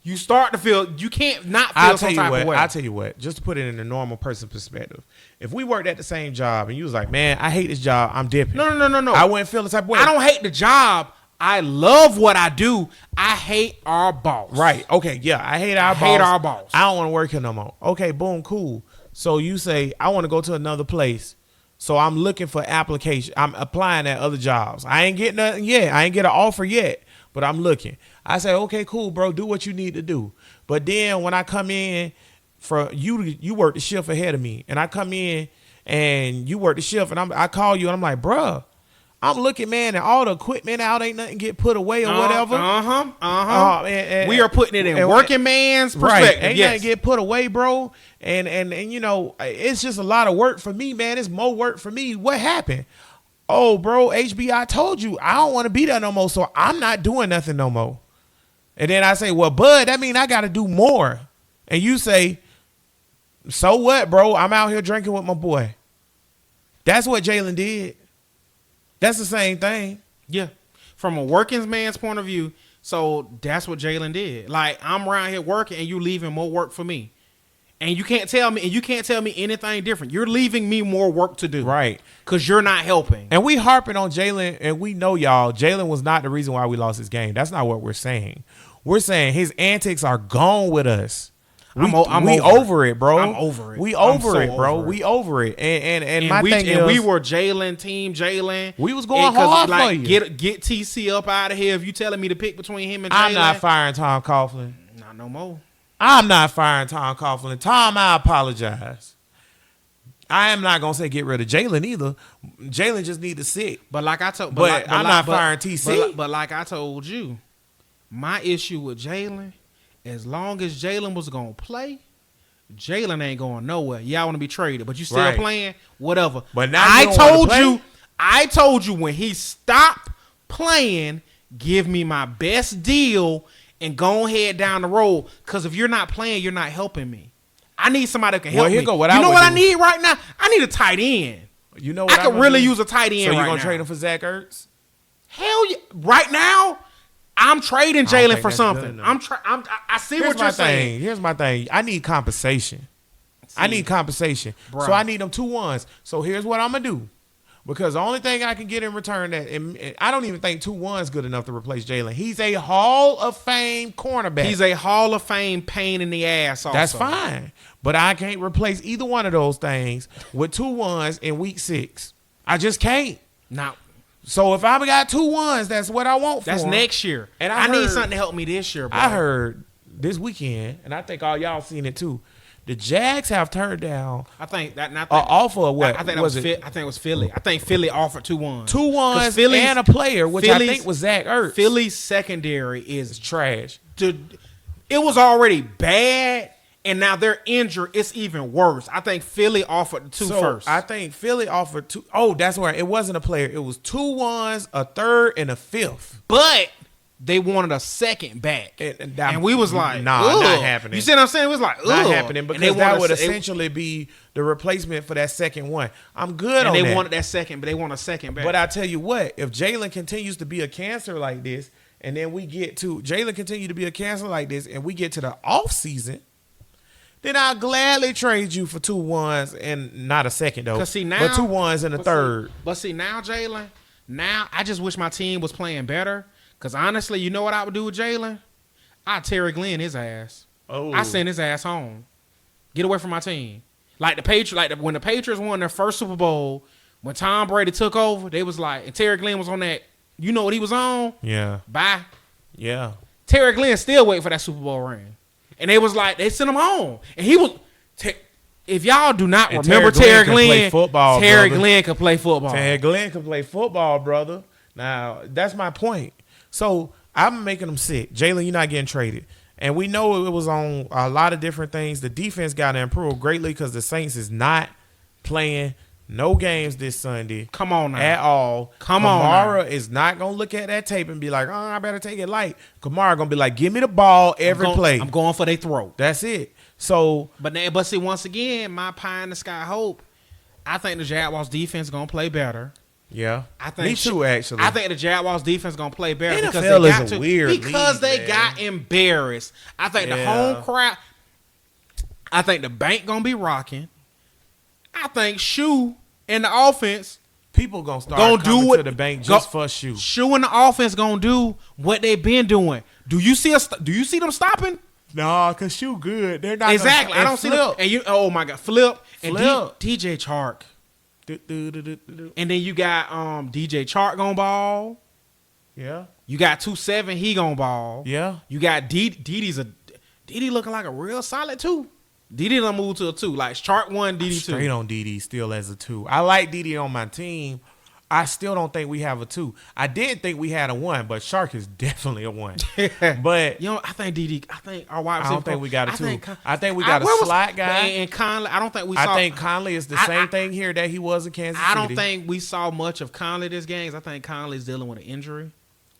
You start to feel you can't not feel some type of way. I'll tell you what. Just to put it in a normal person perspective, if we worked at the same job and you was like, man, I hate this job, I'm dipping. No. I wouldn't feel the type of way. I don't hate the job. I love what I do. I hate our boss. Right. Okay. Yeah. I hate our boss. I don't want to work here no more. Okay. Boom. Cool. So you say, I want to go to another place. So I'm looking for application. I'm applying at other jobs. I ain't getting nothing yet. I ain't get an offer yet, but I'm looking. I say, okay, cool, bro. Do what you need to do. But then when I come in for you work the shift ahead of me, and I come in and you work the shift, and I call you and I'm like, bruh, I'm looking, man, and all the equipment out, ain't nothing get put away or whatever. And we are putting it in working man's perspective. Right. Ain't nothing get put away, bro. And you know, it's just a lot of work for me, man. It's more work for me. What happened? Oh, bro, HB, I told you I don't want to be there no more, so I'm not doing nothing no more. And then I say, well, Bud, that mean I got to do more. And you say, so what, bro? I'm out here drinking with my boy. That's what Jalen did. That's the same thing. Yeah. From a working man's point of view, so that's what Jalen did. Like, I'm around here working and you leaving more work for me. And you can't tell me anything different. You're leaving me more work to do. Right. Because you're not helping. And we harping on Jalen, and we know, y'all, Jalen was not the reason why we lost this game. That's not what we're saying. We're saying his antics are gone with us. We over it, bro. I'm over it. We over it, bro. We over it. And my thing is, we were Team Jalen. We was going hard for you. Get TC up out of here. If you telling me to pick between him and Jalen. I'm not firing Tom Coughlin. Not no more. I'm not firing Tom Coughlin. Tom, I apologize. I am not gonna say get rid of Jalen either. Jalen just need to sit. But like I told, I'm not firing TC. But like I told you, my issue with Jalen, as long as Jalen was gonna play, Jalen ain't going nowhere. Y'all want to be traded, but you still playing, whatever. But now I told you when he stopped playing, give me my best deal and go ahead down the road. Because if you're not playing, you're not helping me. I need somebody that can help me. You know what I need right now? I need a tight end. You know what I could really use a tight end. So you gonna trade him for Zach Ertz? Hell yeah! Right now, I'm trading Jalen for something. I see what you're saying. Here's my thing. I need compensation. Bro. So I need them 2 1s. So here's what I'm gonna do. Because the only thing I can get in return that I don't even think 2 1s good enough to replace Jalen. He's a Hall of Fame cornerback. He's a Hall of Fame pain in the ass also. That's fine. But I can't replace either one of those things with 2 1s in week 6. I just can't. Now, so if I got 2 1s, that's what I want for That's him. next year. And I need something to help me this year, bro. I heard this weekend, and I think all y'all seen it too. The Jags have turned down. I think that not offer of what? I think it was Philly. I think Philly offered 2 1s. 2 1s and a player, which I think was Zach Ertz. Philly's secondary is trash. It was already bad, and now they're injured. It's even worse. I think Philly offered 2 first. I think Philly offered 2. Oh, that's where it wasn't a player. It was 2 1s, a third, and a fifth. But they wanted a second back. And we was like, nah, ugh. Not happening. You see what I'm saying? It was like, ugh. Not happening because that would essentially be the replacement for that second one. I'm good on that. And they wanted that second, but they want a second back. But I tell you what, if Jalen continues to be a cancer like this, and then Jalen continue to be a cancer like this, and we get to the off season, then I'll gladly trade you for 2 1s and not a second though. But 2 1s and a third. But see now, Jalen, I just wish my team was playing better. Because honestly, you know what I would do with Jalen? I'd Terry Glenn his ass. Oh. I send his ass home. Get away from my team. Like the Patriots, when the Patriots won their first Super Bowl, when Tom Brady took over, they was like, and Terry Glenn was on that. You know what he was on? Yeah. Bye. Yeah. Terry Glenn still waiting for that Super Bowl ring. and they was like they sent him home, and he was. If y'all do not remember Terry Glenn, Terry Glenn could play football. Terry Glenn could play football, brother. Now that's my point. So I'm making them sick. Jalen, you're not getting traded. And we know it was on a lot of different things. The defense got to improve greatly because the Saints is not playing no games this Sunday. Come on now. At all. Kamara is not going to look at that tape and be like, I better take it light. Kamara going to be like, give me the ball every play. I'm going for their throat. That's it. So, but see, once again, my pie in the sky hope. I think the Jaguars defense going to play better. Yeah, me too. Actually, I think the Jaguars defense gonna play better because they got embarrassed. I think the home crowd. I think the bank gonna be rocking. I think Shoe and the offense. People gonna start coming to the bank just for Shoe. Shoe and the offense gonna do what they've been doing. Do you see them stopping? No, cause Shoe good. They're not exactly. I don't see them. And oh my God, Flip. And DJ Chark. And then you got DJ Chark gon' ball. Yeah. You got 2-7, he gon' ball. Yeah. You got Didi looking like a real solid 2. Didi done moved to a 2. Like Chark 1, Didi 2. Straight on Didi still as a 2. I like Didi on my team. I still don't think we have a 2. I did think we had a 1, but Shark is definitely a 1. But I think Didi. I think our wide receiver. I don't think we got a 2. I think we got a slot guy. And Conley. I don't think we saw. I think Conley is the same thing here that he was in Kansas City. I don't think we saw much of Conley this game. I think Conley's dealing with an injury.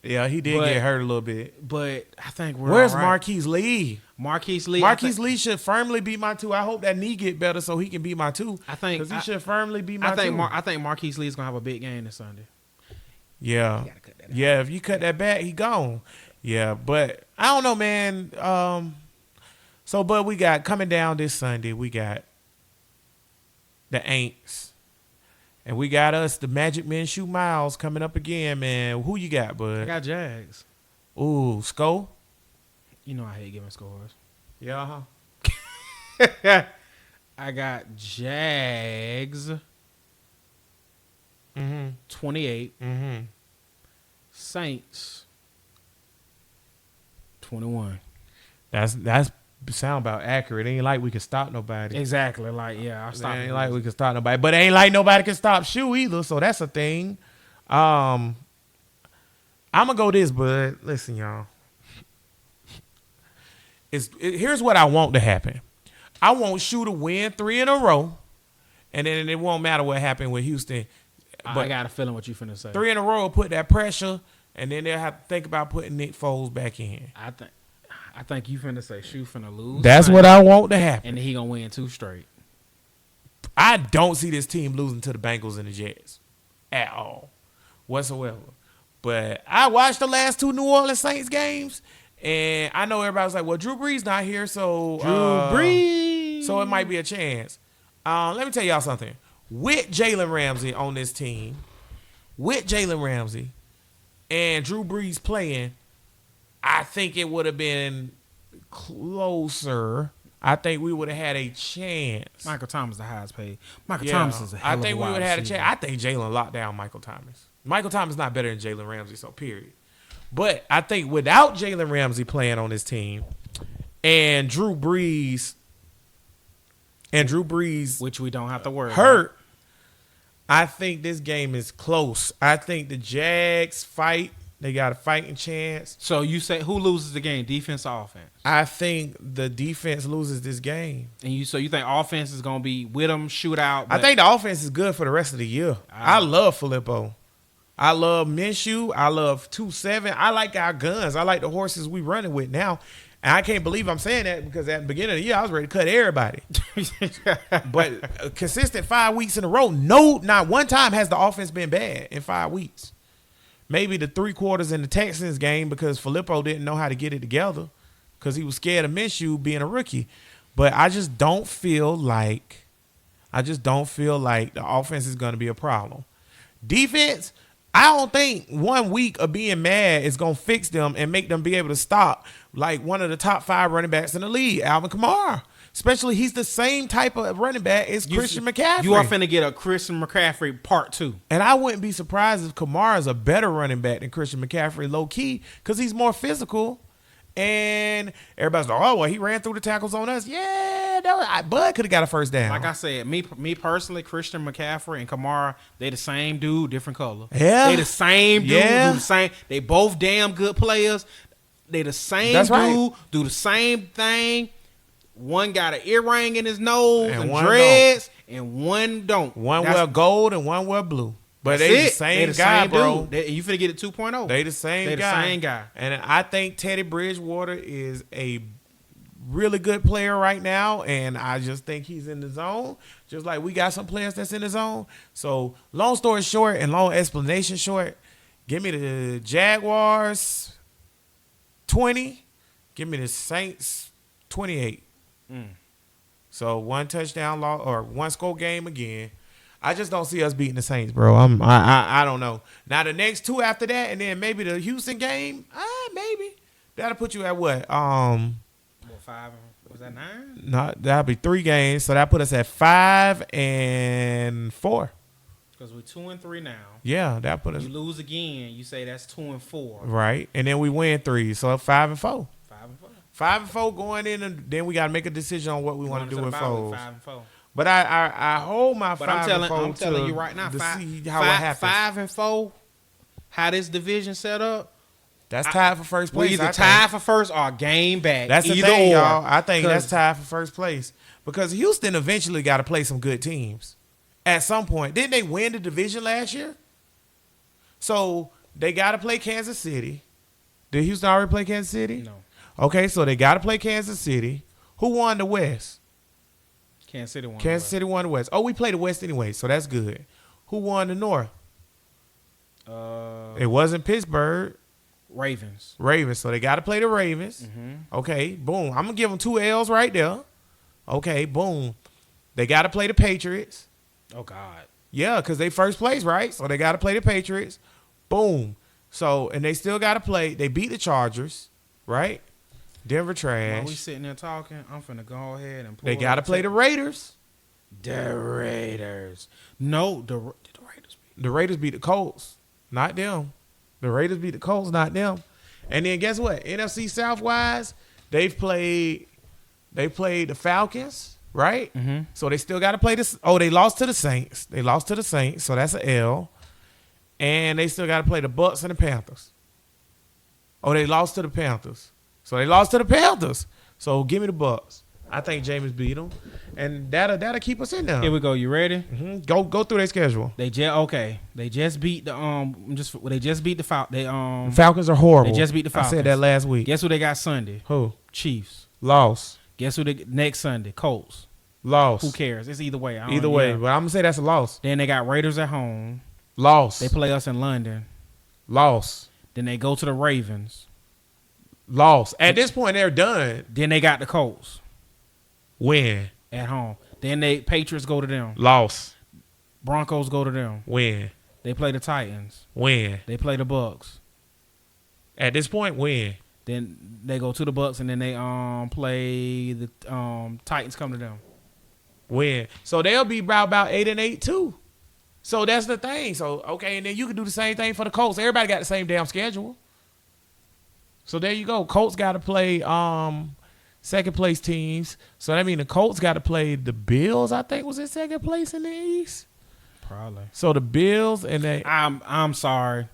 Yeah, he did get hurt a little bit. But I think where's Marquise Lee? Marquise Lee should firmly be my 2. I hope that knee get better so he can be my 2. I think because he should firmly be my 2. I think Marquise Lee is gonna have a big game this Sunday. Yeah, if you cut that back, he gone. Yeah, but I don't know, man. But we got coming down this Sunday. We got the Aints, and we got us the Magic Minshew Miles coming up again, man. Who you got, bud? I got Jags. Ooh, Sko. You know I hate giving scores. Yeah. I got Jags. 28. Saints 21. That's sound about accurate. It ain't like we can stop nobody. Exactly. Like I'll stop. It ain't like we can stop nobody, but it ain't like nobody can stop Shoe either. So that's a thing. I'm gonna go this, bud. Listen, y'all. Here's what I want to happen. I want Shoe to win 3 in a row, and then it won't matter what happened with Houston. But I got a feeling what you finna say. 3 in a row will put that pressure, and then they'll have to think about putting Nick Foles back in. I think you finna say Shoe finna lose. That's what I want to happen. And then he gonna win 2 straight. I don't see this team losing to the Bengals and the Jets at all, whatsoever. But I watched the last 2 New Orleans Saints games, and I know everybody's like, well, Drew Brees not here, so so it might be a chance. Let me tell y'all something. With Jalen Ramsey on this team, and Drew Brees playing, I think it would have been closer. I think we would have had a chance. Michael Thomas the highest paid. Michael Thomas is a hell of a I think we would have had a receiver. chance. I think Jalen locked down Michael Thomas. Michael Thomas is not better than Jalen Ramsey, so period. But I think without Jalen Ramsey playing on this team and Drew Brees, which we don't have to worry hurt, about. I think this game is close. I think the Jags fight. They got a fighting chance. So you say who loses the game, defense or offense? I think the defense loses this game. And you think offense is going to be with them, shootout? I think the offense is good for the rest of the year. I love Filippo. I love Minshew. I love 2-7. I like our guns. I like the horses we running with now. And I can't believe I'm saying that because at the beginning of the year, I was ready to cut everybody. But consistent 5 weeks in a row, not one time has the offense been bad in 5 weeks. Maybe the 3 quarters in the Texans game because Filippo didn't know how to get it together because he was scared of Minshew being a rookie. But I just don't feel like the offense is going to be a problem. Defense, I don't think 1 week of being mad is going to fix them and make them be able to stop like one of the top 5 running backs in the league, Alvin Kamara. Especially he's the same type of running back as Christian McCaffrey. You are finna get a Christian McCaffrey part 2. And I wouldn't be surprised if Kamara is a better running back than Christian McCaffrey low-key because he's more physical And everybody's like, oh, well, he ran through the tackles on us. Yeah, Bud could have got a first down. Like I said, me personally, Christian McCaffrey and Kamara, they the same dude, different color. Yeah. They the same dude, Yeah. do the same. They both damn good players. They the same That's dude, right. do the same thing. One got an earring in his nose and one dreads, and one don't. One wear gold and one wear blue. But they the same guy, bro. You finna get it 2.0. They the same guy. And I think Teddy Bridgewater is a really good player right now, and I just think he's in the zone. Just like we got some players that's in the zone. So long story short and long explanation short, give me the Jaguars 20. Give me the Saints 28. So one touchdown loss or one score game again. I just don't see us beating the Saints, bro. I don't know. Now the next two after that, and then maybe the Houston game, maybe that'll put you at what? 5? Was that 9? No, that'll be 3 games. So that put us at 5 and 4. Because we're 2 and 3 now. Yeah, that put us. You lose again, you say that's 2 and 4. Right, and then we win 3, so 5 and 4. 5 and 4. 5 and 4 going in, and then we got to make a decision on what we want to do with 4. 5 and 4. But I hold my 5 and 4 I'm telling you right now, to 5 see how it happens. 5 and 4, how this division set up. That's tied for first place. We either tied for first or game back. That's the either thing, or. y'all. I think that's tied for first place because Houston eventually got to play some good teams at some point. Didn't they win the division last year? So they got to play Kansas City. Did Houston already play Kansas City? No. Okay, so they got to play Kansas City. Who won the West? Kansas City won. City won the West. Oh, we played the West anyway, so that's good. Who won the North? It wasn't Pittsburgh. Ravens. So they got to play the Ravens. Mm-hmm. Okay, boom. I'm going to give them 2 L's right there. Okay, boom. They got to play the Patriots. Oh, God. Yeah, because they first place, right? So they got to play the Patriots. Boom. So, and they still got to play. They beat the Chargers, right? Denver trash. While we sitting there talking, I'm finna go ahead and pull. They got to play the Raiders. The Raiders. No, did the Raiders beat? The Raiders beat the Colts, not them. The Raiders beat the Colts, not them. And then guess what? NFC South-wise, they played the Falcons, right? Mm-hmm. So they still got to play this. Oh, they lost to the Saints. So that's an L. And they still got to play the Bucs and the Panthers. Oh, they lost to the Panthers. So they lost to the Panthers. So give me the Bucs. I think Jameis beat them, and that'll keep us in there. Here we go. You ready? Mm-hmm. Go through their schedule. They just beat the They just beat the Falcons are horrible. They just beat the Falcons. I said that last week. Guess who they got Sunday? Who? Chiefs. Loss. Guess who they next Sunday? Colts. Loss. Who cares? It's either way. But I'm gonna say that's a loss. Then they got Raiders at home. Loss. They play us in London. Loss. Then they go to the Ravens. Loss. At this point, they're done. Then they got the Colts. Win. At home. Then Patriots go to them. Loss. Broncos go to them. Win. They play the Titans. Win. They play the Bucks. At this point, win. Then they go to the Bucks and then they play the Titans come to them. Win. So they'll be about 8-8 too. So that's the thing. So okay, and then you can do the same thing for the Colts. Everybody got the same damn schedule. So there you go. Colts got to play second place teams. So that means the Colts got to play the Bills. I think was in second place in the East. Probably. So the Bills and they. I'm sorry.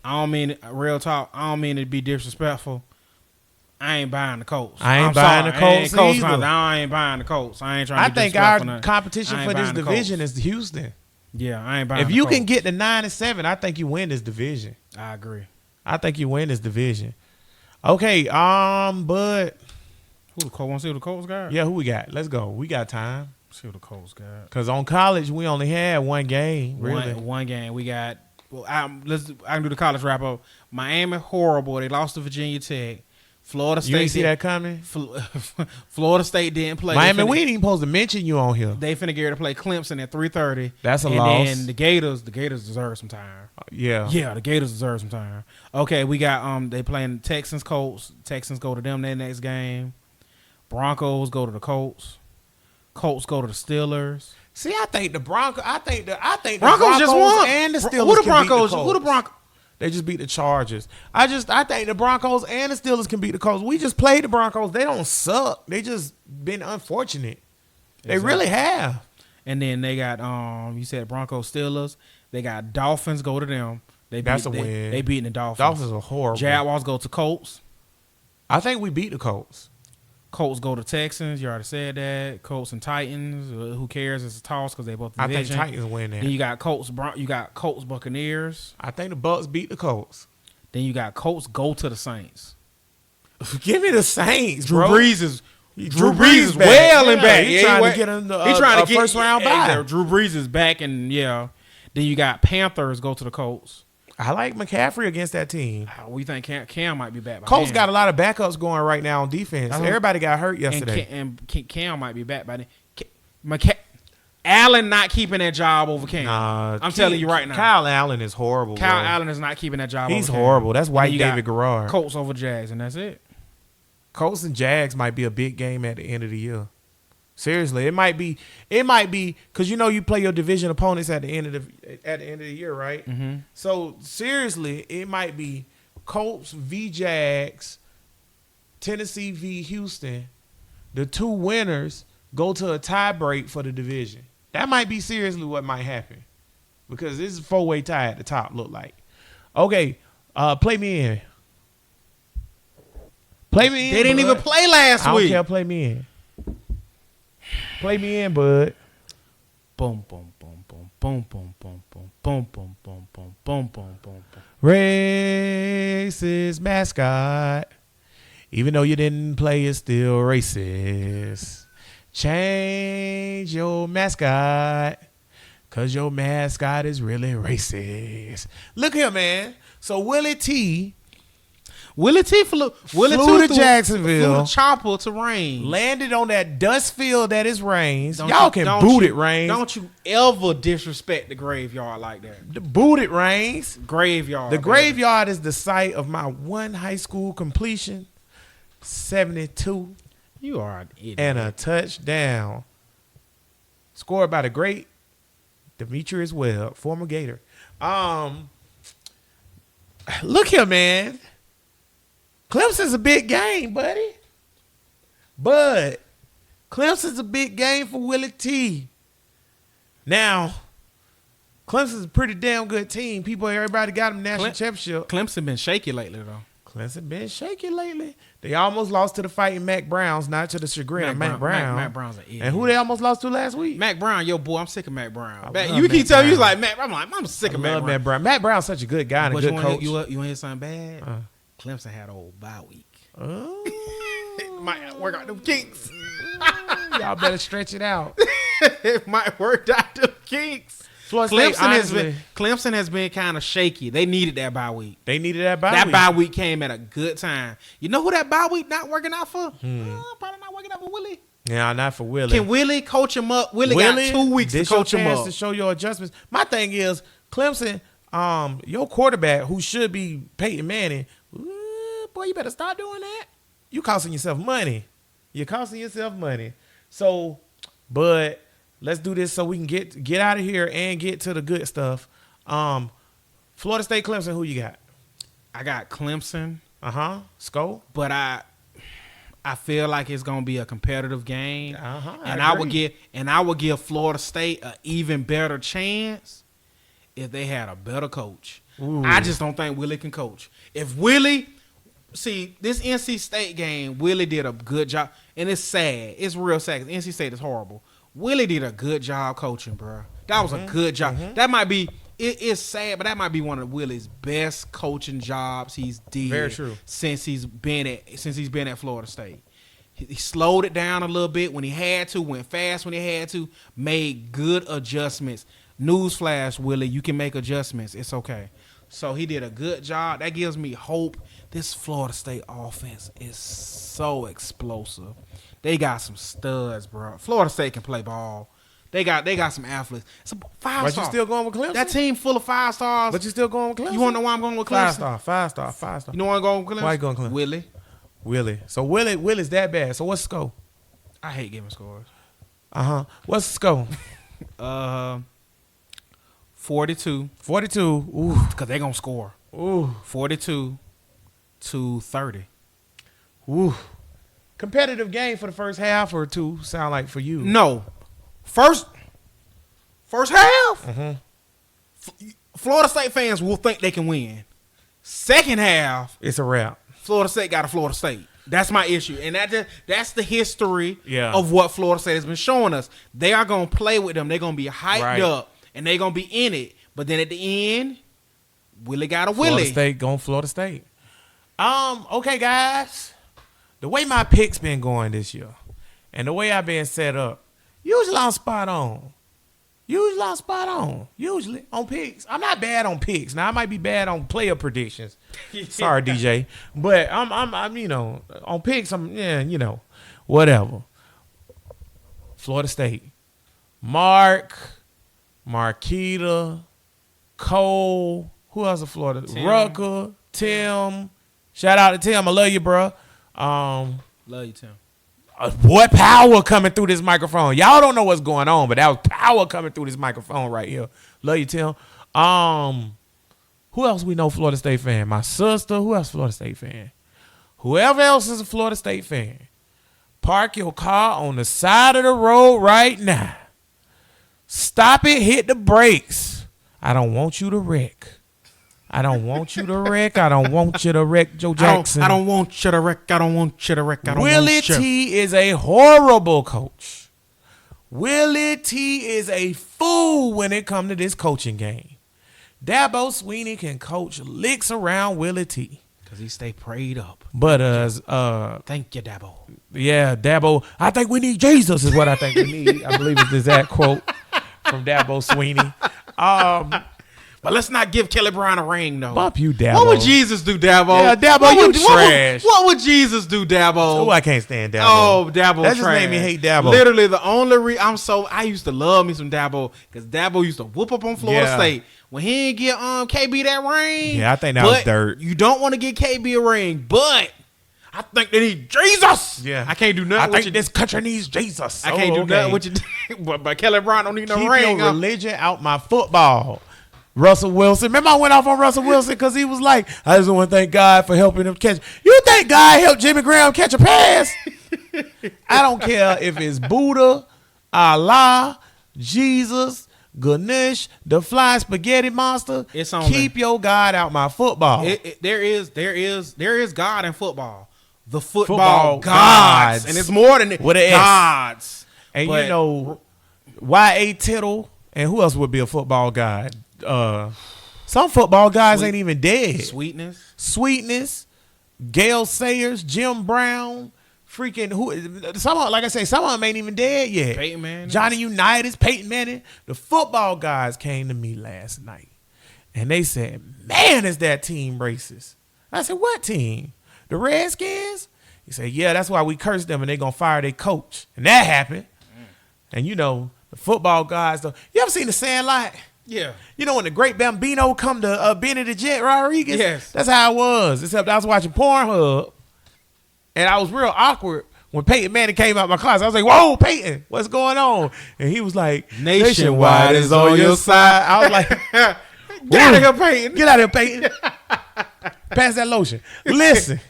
I don't mean it, real talk. I don't mean it to be disrespectful. I ain't buying the Colts. I ain't buying the Colts either. I ain't buying the Colts. I ain't trying to I think our competition for this division is Houston. Yeah, I ain't buying If you can get to 9-7, I think you win this division. I agree. I think you win this division. Okay, but who the Colts? Want to see who the Colts got? Yeah, who we got? Let's go. We got time. See who the Colts got. Because on college, we only had one game. Really, one game. We got. Well, I can do the college wrap up. Miami horrible. They lost to Virginia Tech. Florida State. You ain't see that coming? Florida State didn't play. Miami, we ain't even supposed to mention you on here. They finna get ready to play Clemson at 3:30. That's a loss. And the Gators deserve some time. Yeah. Yeah, the Gators deserve some time. Okay, we got they playing Texans, Colts. Texans go to them their next game. Broncos go to the Colts. Colts go to the Steelers. See, I think the Broncos. I think the Broncos just won. And the Steelers. Who the Broncos? Who the Broncos? They just beat the Chargers. I think the Broncos and the Steelers can beat the Colts. We just played the Broncos. They don't suck. They just been unfortunate. They really have. And then they got you said Broncos, Steelers. They got Dolphins. Go to them. That's a win. They beating the Dolphins. Dolphins are horrible. Jaguars go to Colts. I think we beat the Colts. Colts go to Texans. You already said that. Colts and Titans. Who cares? It's a toss because they both division. I think Titans win that. Then you got Colts. You got Colts Buccaneers. I think the Bucks beat the Colts. Then you got Colts go to the Saints. Give me the Saints, Drew bro. Brees is well and back. He's trying to get him the first round bye. Drew Brees is back, and Then you got Panthers go to the Colts. I like McCaffrey against that team. We think Cam might be back. Colts got a lot of backups going right now on defense. Everybody got hurt yesterday. And Cam might be back by then. Allen not keeping that job over Cam. I'm telling you right now. Kyle Allen is horrible. Kyle Allen is not keeping that job over Cam. He's horrible. That's White David Garrard. Colts over Jags, and that's it. Colts and Jags might be a big game at the end of the year. Seriously, it might be because you play your division opponents at the end of the year, right? Mm-hmm. So seriously, it might be Colts v Jags, Tennessee v Houston. The two winners go to a tie break for the division. That might be seriously what might happen because this is a 4-way tie at the top. Look like. Okay, play me in. Play me in. They didn't even play last week. I don't care. Play me in. Play me in, bud. Boom, boom, boom, boom, boom, boom, boom, boom, boom, boom, boom, boom, boom, boom, boom. Racist mascot. Even though you didn't play, it's still racist. Change your mascot, cause your mascot is really racist. Look here, man. So Willie T flew to Jacksonville. Flew the chopper to Raines. Landed on that dust field that is Raines. Y'all can boot it, Raines. Don't you ever disrespect the graveyard like that. The boot it, Raines. Graveyard. The graveyard is the site of my one high school completion. 72. You are an idiot. And a touchdown. Scored by the great Demetrius Webb, former Gator. Look here, man. Clemson's a big game, buddy. But Clemson's a big game for Willie T. Now, Clemson's a pretty damn good team. Everybody got them national championship. Clemson been shaky lately, though. Clemson been shaky lately. They almost lost to the fighting Mac Browns, not to the chagrin of Mac Brown. Mac Brown's an idiot. And who they almost lost to last week? Mac Brown, yo, boy, I'm sick of Mac Brown. You keep telling me, you like, Mac, I'm sick of Mac Brown. Mac Brown's such a good guy and a good coach. You want to hear something bad? Clemson had an old bye week. Oh. Might work out them kinks. Y'all better stretch it out. It might work out them kinks. Clemson has been kind of shaky. They needed that bye week. That bye week came at a good time. You know who that bye week not working out for? Probably not working out for Willie. Yeah, not for Willie. Can Willie coach him up? Willie got 2 weeks to coach him up. To show your adjustments. My thing is, Clemson, your quarterback, who should be Peyton Manning, boy, you better start doing that. You costing yourself money. So, but let's do this so we can get out of here and get to the good stuff. Florida State, Clemson, who you got? I got Clemson. Sko. But I feel like it's gonna be a competitive game. I would give Florida State an even better chance if they had a better coach. Ooh. I just don't think Willie can coach. If Willie, see this NC State game, Willie did a good job, and it's sad. It's real sad. NC State is horrible. Willie did a good job coaching, bro. That was a good job. That might be. It's sad, but that might be one of Willie's best coaching jobs he's did. Very true. Since he's been at Florida State. He slowed it down a little bit when he had to, went fast when he had to, made good adjustments. Newsflash, Willie, you can make adjustments. It's okay. So he did a good job. That gives me hope. This Florida State offense is so explosive. They got some studs, bro. Florida State can play ball. They got some athletes. It's a 5-star. But you still going with Clemson? That team full of 5 stars. But you still going with Clemson? You want to know why I'm going with Clemson? 5-star. You know why I'm going with Clemson? Why you going with Clemson? Willie. So Willie's that bad. So what's the score? I hate giving scores. What's the score? 42. 42. Ooh. Because they're going to score. Ooh. 42-30. Ooh. Competitive game for the first half or two, sound like for you. No. First half, Florida State fans will think they can win. Second half, it's a wrap. Florida State got a Florida State. That's my issue. And that's the history of what Florida State has been showing us. They are going to play with them. They're going to be hyped up, and they're going to be in it. But then at the end, Willie got a Willie. Florida State going Florida State. Okay, guys. The way my picks been going this year and the way I've been set up, usually I'm spot on. Usually on picks. I'm not bad on picks. Now I might be bad on player predictions. Sorry, DJ. But I'm on picks, whatever. Florida State. Marquita, Cole, who else is Florida? Rucker, Tim. Shout out to Tim. I love you, bro. Love you, Tim. What power coming through this microphone? Y'all don't know what's going on, but that was power coming through this microphone right here. Love you, Tim. Who else we know Florida State fan? My sister. Who else Florida State fan? Whoever else is a Florida State fan, park your car on the side of the road right now. Stop it. Hit the brakes. I don't want you to wreck. I don't want you to wreck. I don't want you to wreck Joe Jackson. I don't want you to wreck. I don't want you to wreck. Willie T is a horrible coach. Willie T is a fool when it comes to this coaching game. Dabo Swinney can coach licks around Willie T. Because he stay prayed up. But thank you, Dabo. Yeah, Dabo. I think we need Jesus is what I think we need. I believe it's the exact quote from Dabo Swinney. But let's not give Kelly Bryant a ring, though. Bump you, Dabo. What would Jesus do, Dabo? Yeah, Dabo, you trash. What would Jesus do, Dabo? Oh, I can't stand Dabo. Oh, Dabo that trash. just made me hate Dabo. Literally, the only I used to love me some Dabo because Dabo used to whoop up on Florida State. When he didn't get KB that ring. Yeah, I think that was dirt. You don't want to get KB a ring, but I think they need Jesus. Yeah. I can't do nothing. I think this country needs Jesus. I can't do nothing with you. But Kelly Bryant don't need no ring. Keep your religion out my football. Russell Wilson. Remember I went off on Russell Wilson because he was like, I just want to thank God for helping him catch. You think God helped Jimmy Graham catch a pass? I don't care if it's Buddha, Allah, Jesus, Ganesh, the flying spaghetti monster. It's on Keep your God out my football. There is God in football. The football gods. And it's more than gods. And you know, Y.A. Tittle, and who else would be a football god? Some football guys ain't even dead. Sweetness, Gale Sayers, Jim Brown, freaking some of them ain't even dead yet. Peyton Manning. Johnny Unitas, Peyton Manning. The football guys came to me last night and they said, man, is that team racist? I said, what team? The Redskins? He said, yeah, that's why we cursed them and they gonna fire their coach. And that happened. And you know, the football guys though. You ever seen The Sandlot? Yeah. You know when the Great Bambino come to Benny the Jet Rodriguez? Yes. That's how it was. Except I was watching Pornhub, and I was real awkward when Peyton Manning came out my class. I was like, whoa, Peyton, what's going on? And he was like, Nationwide is on your side. I was like, get out of here, Peyton. Get out of here, Peyton. Pass that lotion. Listen,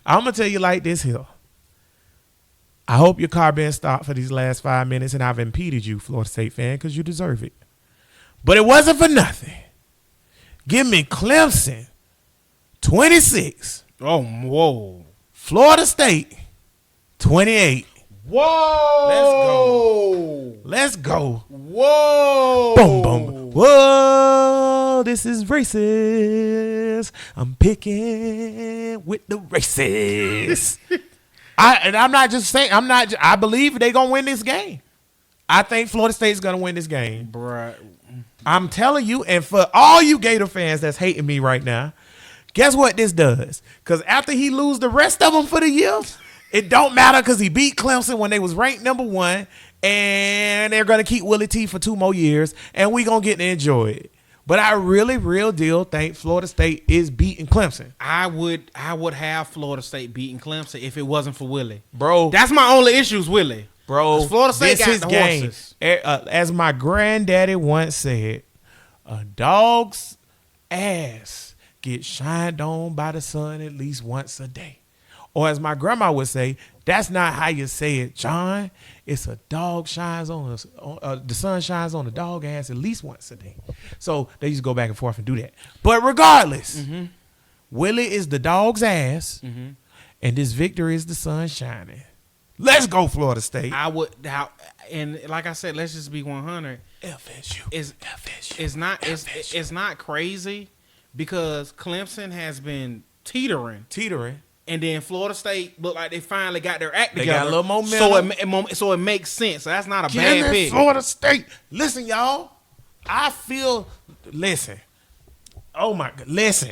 I'm going to tell you like this here. I hope your car been stopped for these last 5 minutes, and I've impeded you, Florida State fan, because you deserve it. But it wasn't for nothing. Give me Clemson, 26. Oh, whoa. Florida State, 28. Whoa. Let's go. Whoa. Boom, boom. Whoa, this is racist. I'm picking with the racists. I believe they're going to win this game. I think Florida State's going to win this game. Bruh. I'm telling you, and for all you Gator fans that's hating me right now, guess what this does? Because after he lose the rest of them for the year, it don't matter because he beat Clemson when they was ranked number 1, and they're going to keep Willie T for 2 more years, and we going to get to enjoy it. But I really, real deal think Florida State is beating Clemson. I would have Florida State beating Clemson if it wasn't for Willie. Bro. That's my only issue is Willie. Bro, Florida State got the horses. As my granddaddy once said, a dog's ass get shined on by the sun at least once a day. Or as my grandma would say, that's not how you say it, John. It's a dog shines on the sun shines on the dog ass at least once a day. So they used to go back and forth and do that. But regardless, Willie is the dog's ass, and this victory is the sun shining. Let's go, Florida State. And like I said, let's just be 100. FSU. It's not crazy because Clemson has been teetering. And then Florida State look like they finally got their act together. They got a little momentum. So it makes sense. So that's not a bad pick. Florida State. Listen, y'all. Listen.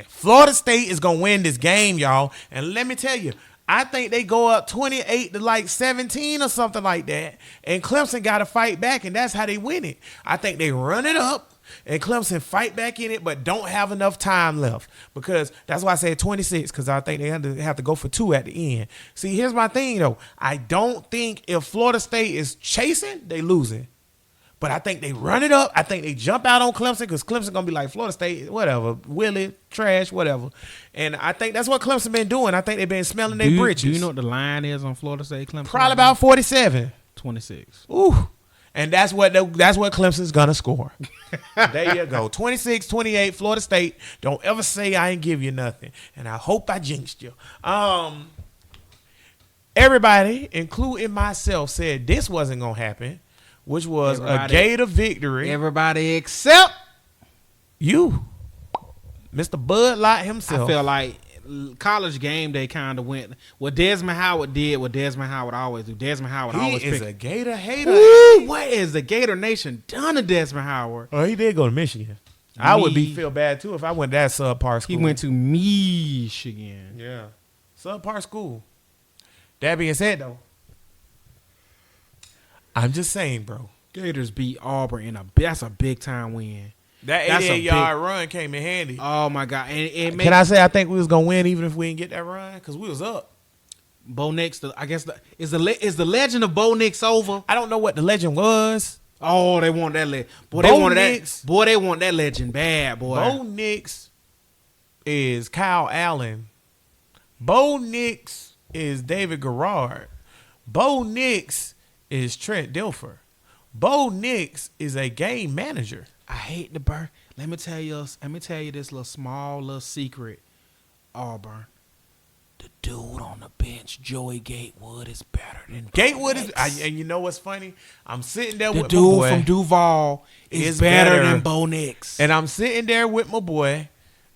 Florida State is going to win this game, y'all. And let me tell you, I think they go up 28 to like 17 or something like that. And Clemson got to fight back, and that's how they win it. I think they run it up, and Clemson fight back in it, but don't have enough time left. Because that's why I said 26, because I think they have to go for 2 at the end. See, here's my thing, though. I don't think if Florida State is chasing, they losing. But I think they run it up. I think they jump out on Clemson because Clemson going to be like, Florida State, whatever, Willie, trash, whatever. And I think that's what Clemson been doing. I think they've been smelling their britches. Do you know what the line is on Florida State, Clemson? Probably about 47. 26. Ooh. And that's what Clemson's going to score. There you go. 26-28, Florida State. Don't ever say I ain't give you nothing. And I hope I jinxed you. Everybody, including myself, said this wasn't going to happen, which was a Gator victory. Everybody except you, Mr. Bud Light himself. I feel like college game day kind of went what Desmond Howard did, what Desmond Howard always do. Desmond Howard always is a Gator hater. Ooh, what is the Gator Nation done to Desmond Howard? Oh, he did go to Michigan. I would feel bad too if I went to that subpar school. He went to Michigan. Yeah, subpar school. That being said, though, I'm just saying, bro. Gators beat Auburn that's a big time win. That 88-yard run came in handy. Oh my God! And can I say I think we was gonna win even if we didn't get that run because we was up. Bo Nix, is the legend of Bo Nix over? I don't know what the legend was. Oh, they want that legend. Boy, they want that legend bad, boy. Bo Nix is Kyle Allen. Bo Nix is David Garrard. Bo Nix is Trent Dilfer. Bo Nix is a game manager. I hate the bird. Let me tell you this little secret, Auburn. The dude on the bench, Joey Gatewood, is better than Gatewood is. And you know what's funny? I'm sitting there with my boy. boy. The dude from Duval is better than Bo Nix. And I'm sitting there with my boy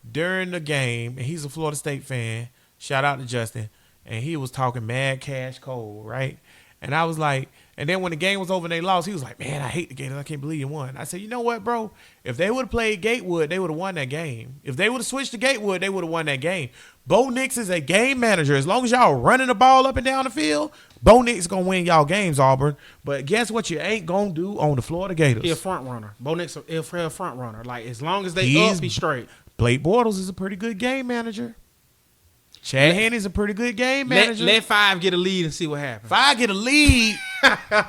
during the game, and he's a Florida State fan. Shout out to Justin. And he was talking mad cash cold, right? And I was like, and then when the game was over and they lost, he was like, man, I hate the Gators. I can't believe you won. I said, you know what, bro? If they would have played Gatewood, they would have won that game. If they would have switched to Gatewood, they would have won that game. Bo Nix is a game manager. As long as y'all running the ball up and down the field, Bo Nix is going to win y'all games, Auburn. But guess what you ain't going to do on the Florida Gators? He a front runner. Bo Nix is a front runner. Like, as long as they up, he's straight. Blake Bortles is a pretty good game manager. Chad Henne's a pretty good game manager. Let Five get a lead and see what happens. Five get a lead.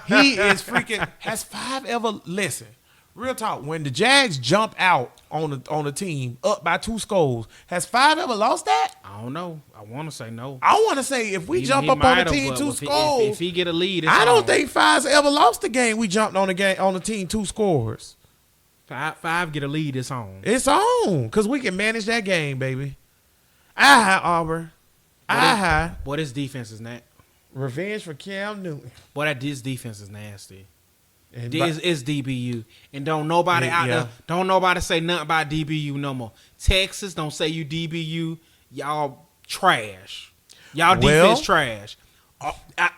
He is freaking. Has Five ever listen? Real talk. When the Jags jump out on the team up by 2 scores, has Five ever lost that? I don't know. I want to say no. I want to say if we jump up on the team 2 scores, if he get a lead, I don't think Five's ever lost the game. We jumped on the team 2 scores. Five get a lead. It's on. It's on because we can manage that game, baby. Auburn. Boy, this defense is not. Revenge for Cam Newton. Boy, this defense is nasty. It's DBU. And don't nobody don't nobody say nothing about DBU no more. Texas, don't say you DBU. Y'all trash. Y'all defense trash.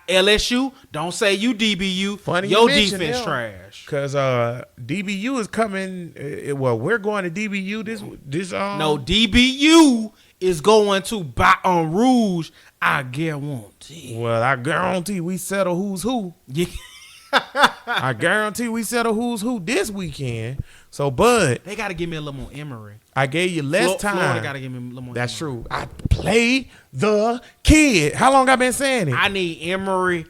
LSU, don't say you DBU. Funny your defense trash. Because DBU is coming. Well, we're going to DBU this. No, DBU is going to Baton Rouge. I guarantee. Well, I guarantee we settle who's who. Yeah. I guarantee we settle who's who this weekend. So, Bud, they got to give me a little more Emory. I gave you less time. Florida got to give me a little more. That's Emory. True. I play the kid. How long I been saying it? I need Emory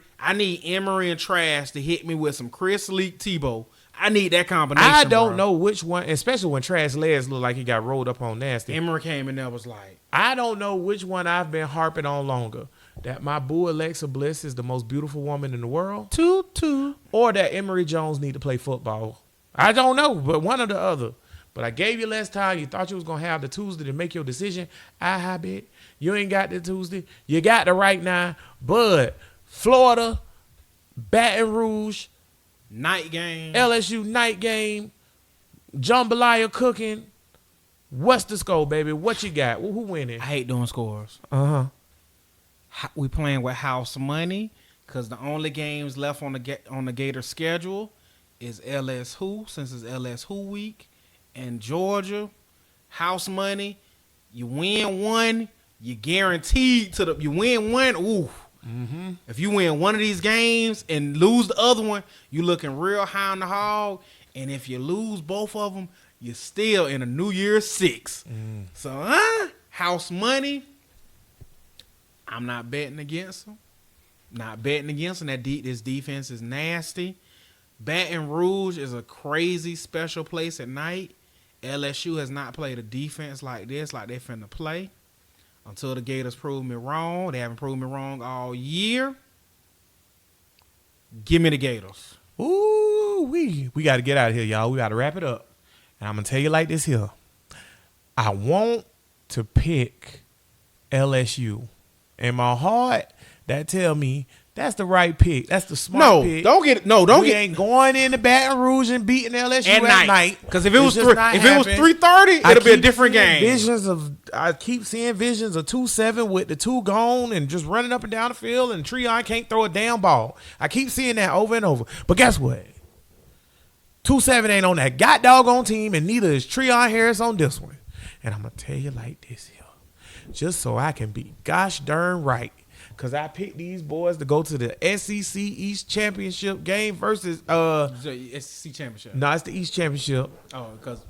and Trash to hit me with some Chris Leak Tebow. I need that combination. I don't know which one, especially when Trash Legs look like he got rolled up on nasty. Emery came in there was like, I don't know which one I've been harping on longer. That my boo Alexa Bliss is the most beautiful woman in the world. Toot. Or that Emery Jones need to play football. I don't know, but one or the other. But I gave you less time. You thought you was going to have the Tuesday to make your decision. I bet you ain't got the Tuesday. You got the right now. But Florida, Baton Rouge, night game, LSU night game, jambalaya cooking. What's the score, baby? What you got? Who winning? I hate doing scores. We playing with house money because the only games left on the Gator schedule is LS Who, since it's LS Who week, and Georgia. House money. You win one, you guaranteed to you win one. Ooh. Mm-hmm. If you win one of these games and lose the other one, you looking real high on the hog. And if you lose both of them, you're still in a New Year's 6. So, house money. I'm not betting against them. Not betting against them. This defense is nasty. Baton Rouge is a crazy special place at night. LSU has not played a defense like this, like they finna play. Until the Gators prove me wrong. They haven't proven me wrong all year. Give me the Gators. Ooh, we got to get out of here, y'all. We got to wrap it up. And I'm going to tell you like this here. I want to pick LSU. In my heart, that tell me that's the right pick. That's the smart pick. We ain't going into Baton Rouge and beating LSU at night. Because if it was 3:30, it'll be a different game. I keep seeing visions of 2-7 with the 2 gone and just running up and down the field, and Treon can't throw a damn ball. I keep seeing that over and over. But guess what? 2-7 ain't on that doggone team, and neither is Treon Harris on this one. And I'm gonna tell you like this here, just so I can be gosh darn right. Because I picked these boys to go to the SEC East Championship game versus SEC Championship. No, it's the East Championship. Oh, because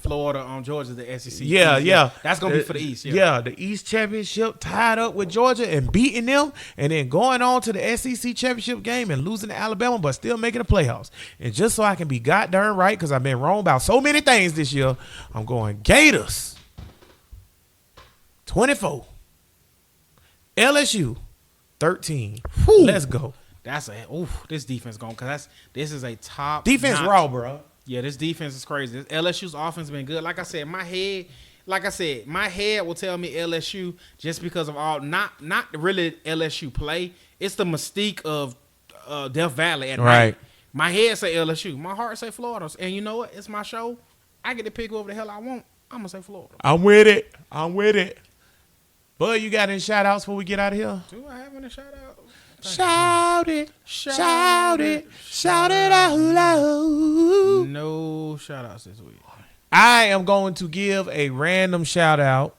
Florida, Georgia, the SEC. Yeah. That's going to be for the East. Yeah, the East Championship tied up with Georgia and beating them, and then going on to the SEC Championship game and losing to Alabama, but still making the playoffs. And just so I can be goddamn right, because I've been wrong about so many things this year, I'm going Gators 24. LSU 13. Whew. Let's go. This defense going, because this is a top defense raw, bro. Yeah, this defense is crazy. LSU's offense been good. Like I said, my head will tell me LSU just because of all not really LSU play. It's the mystique of Death Valley at night. My head say LSU. My heart say Florida. And you know what? It's my show. I get to pick whoever the hell I want. I'm gonna say Florida. I'm with it. Bud, you got any shout-outs before we get out of here? Do I have any shout-out? Shout it out loud. No shout-outs this week. I am going to give a random shout-out.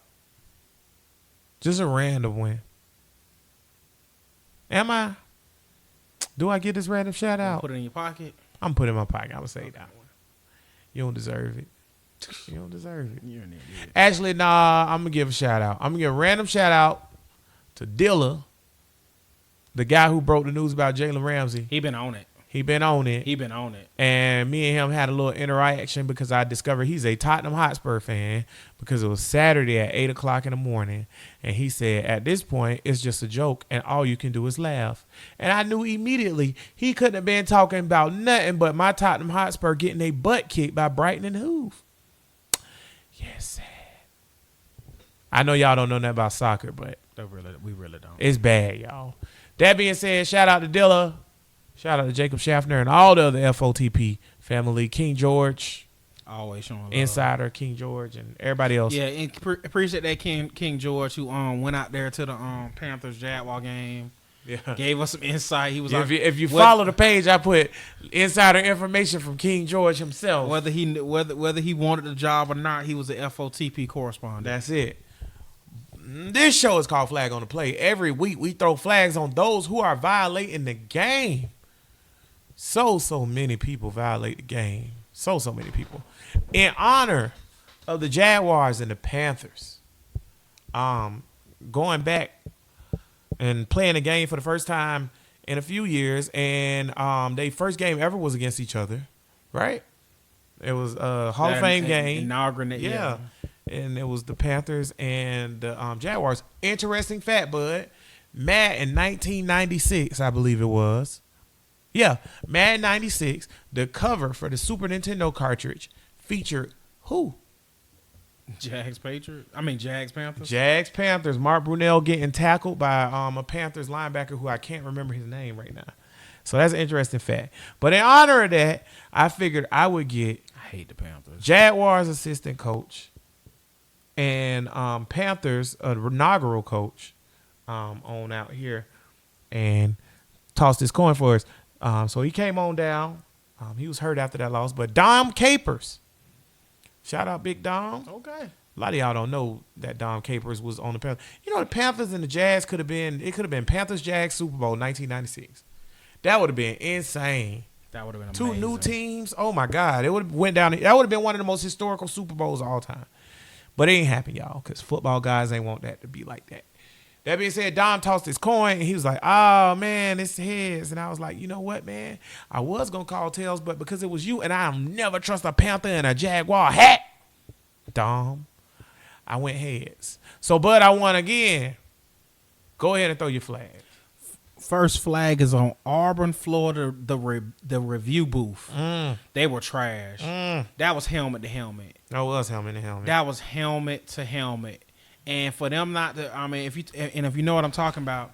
Just a random one. Am I? Do I get this random shout-out? Put it in your pocket? I'm putting it in my pocket. I'm going to say that one. You don't deserve it. You don't deserve it. You're an idiot. Actually, nah, I'm going to give a shout out. I'm going to give a random shout out to Dilla, the guy who broke the news about Jalen Ramsey. He been on it. And me and him had a little interaction because I discovered he's a Tottenham Hotspur fan because it was Saturday at 8 o'clock in the morning. And he said, at this point, it's just a joke and all you can do is laugh. And I knew immediately he couldn't have been talking about nothing but my Tottenham Hotspur getting a butt kicked by Brighton and Hove. Yes, sad. I know y'all don't know nothing about soccer, but we really don't. It's bad, y'all. That being said, shout out to Dilla. Shout out to Jacob Schaffner and all the other FOTP family. King George. Always showing love. Insider, King George, and everybody else. Yeah, and appreciate that King George who went out there to the Panthers Jaguar game. Yeah. Gave us some insight. He was if you follow the page, I put insider information from King George himself. Whether he wanted the job or not, he was the FOTP correspondent. That's it. This show is called Flag on the Play. Every week we throw flags on those who are violating the game. So many people violate the game. So many people. In honor of the Jaguars and the Panthers, going back and playing the game for the first time in a few years, and their first game ever was against each other, right? It was a Hall of Fame game. Inaugural, yeah. And it was the Panthers and the Jaguars. Interesting fact, bud. Madden 1996, I believe it was. Yeah, Madden 96, the cover for the Super Nintendo cartridge featured who? Jags Panthers. Jags Panthers. Mark Brunell getting tackled by a Panthers linebacker who I can't remember his name right now. So that's an interesting fact. But in honor of that, I figured I would get I hate the Panthers. Jaguars assistant coach and Panthers inaugural coach on out here and tossed his coin for us. So he came on down. He was hurt after that loss. But Dom Capers. Shout out Big Dom. Okay. A lot of y'all don't know that Dom Capers was on the Panthers. You know, the Panthers and the Jags could have been Panthers Jags Super Bowl 1996. That would have been insane. That would have been amazing. 2 new teams. Oh my God. It would have went down. That would have been one of the most historical Super Bowls of all time. But it ain't happen, y'all, because football guys ain't want that to be like that. That being said, Dom tossed his coin, and he was like, oh, man, it's heads. And I was like, you know what, man? I was going to call tails, but because it was you, and I'll never trust a Panther in a Jaguar hat, Dom, I went heads. So, Bud, I won again. Go ahead and throw your flag. First flag is on Auburn, Florida, the review booth. They were trash. That was helmet to helmet. That was helmet to helmet. That was helmet to helmet. And for them not to, if you know what I'm talking about,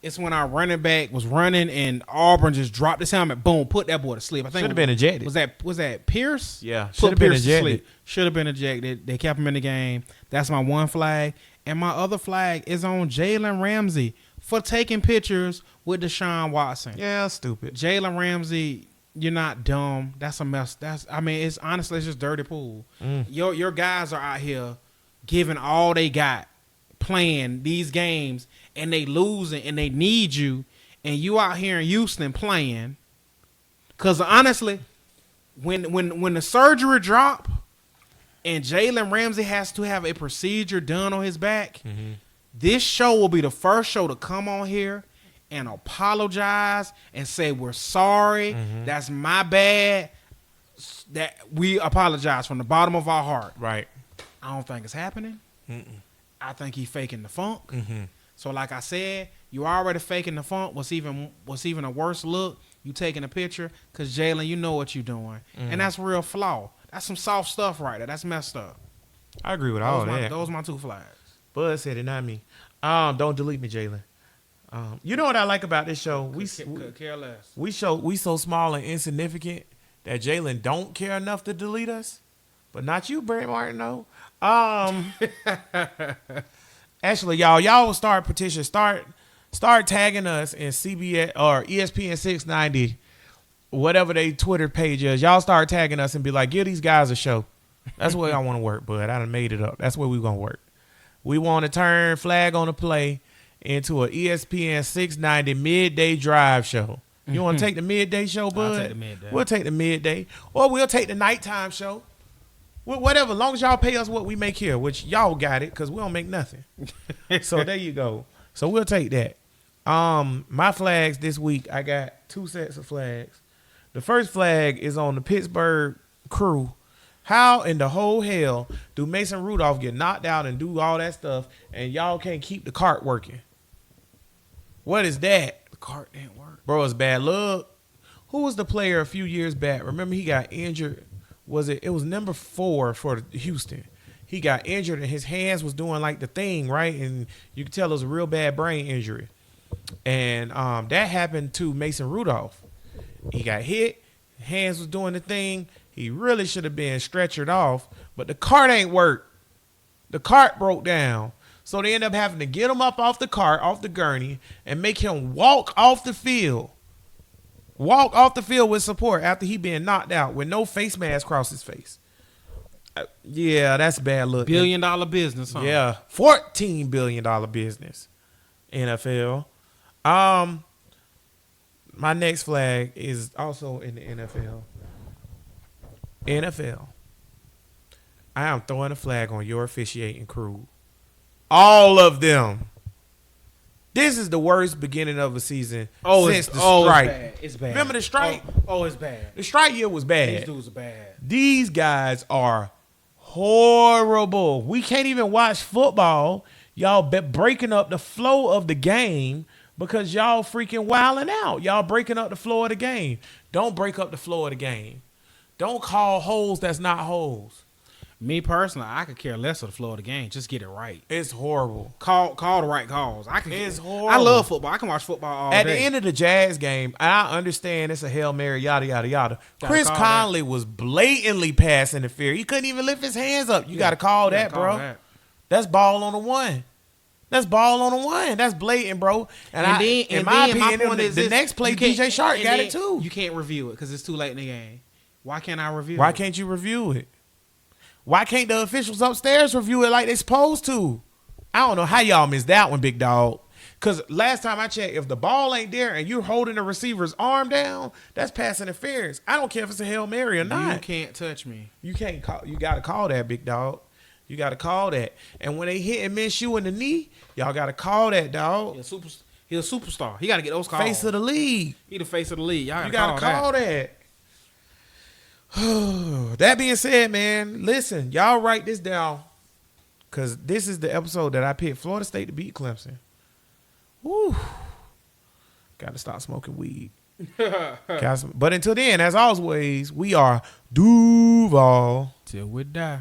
it's when our running back was running and Auburn just dropped his helmet, boom, put that boy to sleep. I think should have been ejected. Was that Pierce? Yeah, should have been ejected. Should have been ejected. They kept him in the game. That's my one flag. And my other flag is on Jalen Ramsey for taking pictures with Deshaun Watson. Yeah, stupid. Jalen Ramsey, you're not dumb. That's a mess. It's honestly, it's just dirty pool. Your guys are out here giving all they got, playing these games, and they losing, and they need you, and you out here in Houston playing. Because honestly, when the surgery drop, and Jalen Ramsey has to have a procedure done on his back, this show will be the first show to come on here and apologize and say we're sorry. That's my bad. That we apologize from the bottom of our heart. Right. I don't think it's happening. I think he's faking the funk. So like I said, you already faking the funk. What's even a worse look, you taking a picture because Jalen, you know what you're doing. And that's real flaw. That's some soft stuff right there. That's messed up. I agree with all that. Those are my 2 flags. Bud said it, not me. Don't delete me, Jalen. You know what I like about this show? Could care less. We so small and insignificant that Jalen don't care enough to delete us. But not you, Brent Martin, actually, y'all will start petition. Start tagging us in CBS or ESPN 690, whatever they Twitter page is. Y'all start tagging us and be like, give these guys a show. That's where I want to work, bud. I done made it up. That's where we gonna work. We want to turn Flag on the Play into an ESPN 690 midday drive show. You want to take the midday show, bud? I'll take the midday. We'll take the midday, or we'll take the nighttime show. Whatever, as long as y'all pay us what we make here, which y'all got it, because we don't make nothing. So there you go. So we'll take that. My flags this week, I got 2 sets of flags. The first flag is on the Pittsburgh crew. How in the whole hell do Mason Rudolph get knocked out and do all that stuff, and y'all can't keep the cart working? What is that? The cart didn't work. Bro, it's bad luck. Who was the player a few years back? Remember he got injured. It was number 4 for Houston. He got injured and his hands was doing like the thing, right? And you could tell it was a real bad brain injury. And that happened to Mason Rudolph. He got hit, hands was doing the thing. He really should have been stretchered off, but the cart ain't worked. The cart broke down. So they end up having to get him up off the cart, off the gurney, and make him walk off the field. Walk off the field with support after he being knocked out with no face mask across his face. Yeah, that's bad luck. $1 billion business, huh? Yeah, $14 billion business. NFL. My next flag is also in the NFL. NFL. I am throwing a flag on your officiating crew. All of them. This is the worst beginning of a season since the strike. It's bad. Remember the strike? Oh, it's bad. The strike year was bad. These dudes are bad. These guys are horrible. We can't even watch football. Y'all breaking up the flow of the game because y'all freaking wilding out. Y'all breaking up the flow of the game. Don't break up the flow of the game. Don't call holes that's not holes. Me personally, I could care less of the flow of the game. Just get it right. It's horrible. Call the right calls. It's horrible. I love football. I can watch football all day. At the end of the Jazz game, I understand it's a Hail Mary, yada, yada, yada. Chris Conley was blatantly pass interference. He couldn't even lift his hands up. You got to call that, bro. That's ball on the one. That's ball on the one. That's blatant, bro. And in my opinion, the next play, DJ Shark got it too. You can't review it because it's too late in the game. Why can't I review it? Why can't you review it? Why can't the officials upstairs review it like they're supposed to? I don't know how y'all missed that one, big dog. Because last time I checked, if the ball ain't there and you're holding the receiver's arm down, that's pass interference. I don't care if it's a Hail Mary or not. You can't touch me. You can't call. You got to call that, big dog. You got to call that. And when they hit and miss you in the knee, y'all got to call that, dog. He's a superstar. He got to get those calls. Face of the league. He the face of the league. Y'all you got to call that. That being said, man, listen, y'all write this down because this is the episode that I picked Florida State to beat Clemson. Woo. Got to stop smoking weed. But until then, as always, we are Duval. Till we die.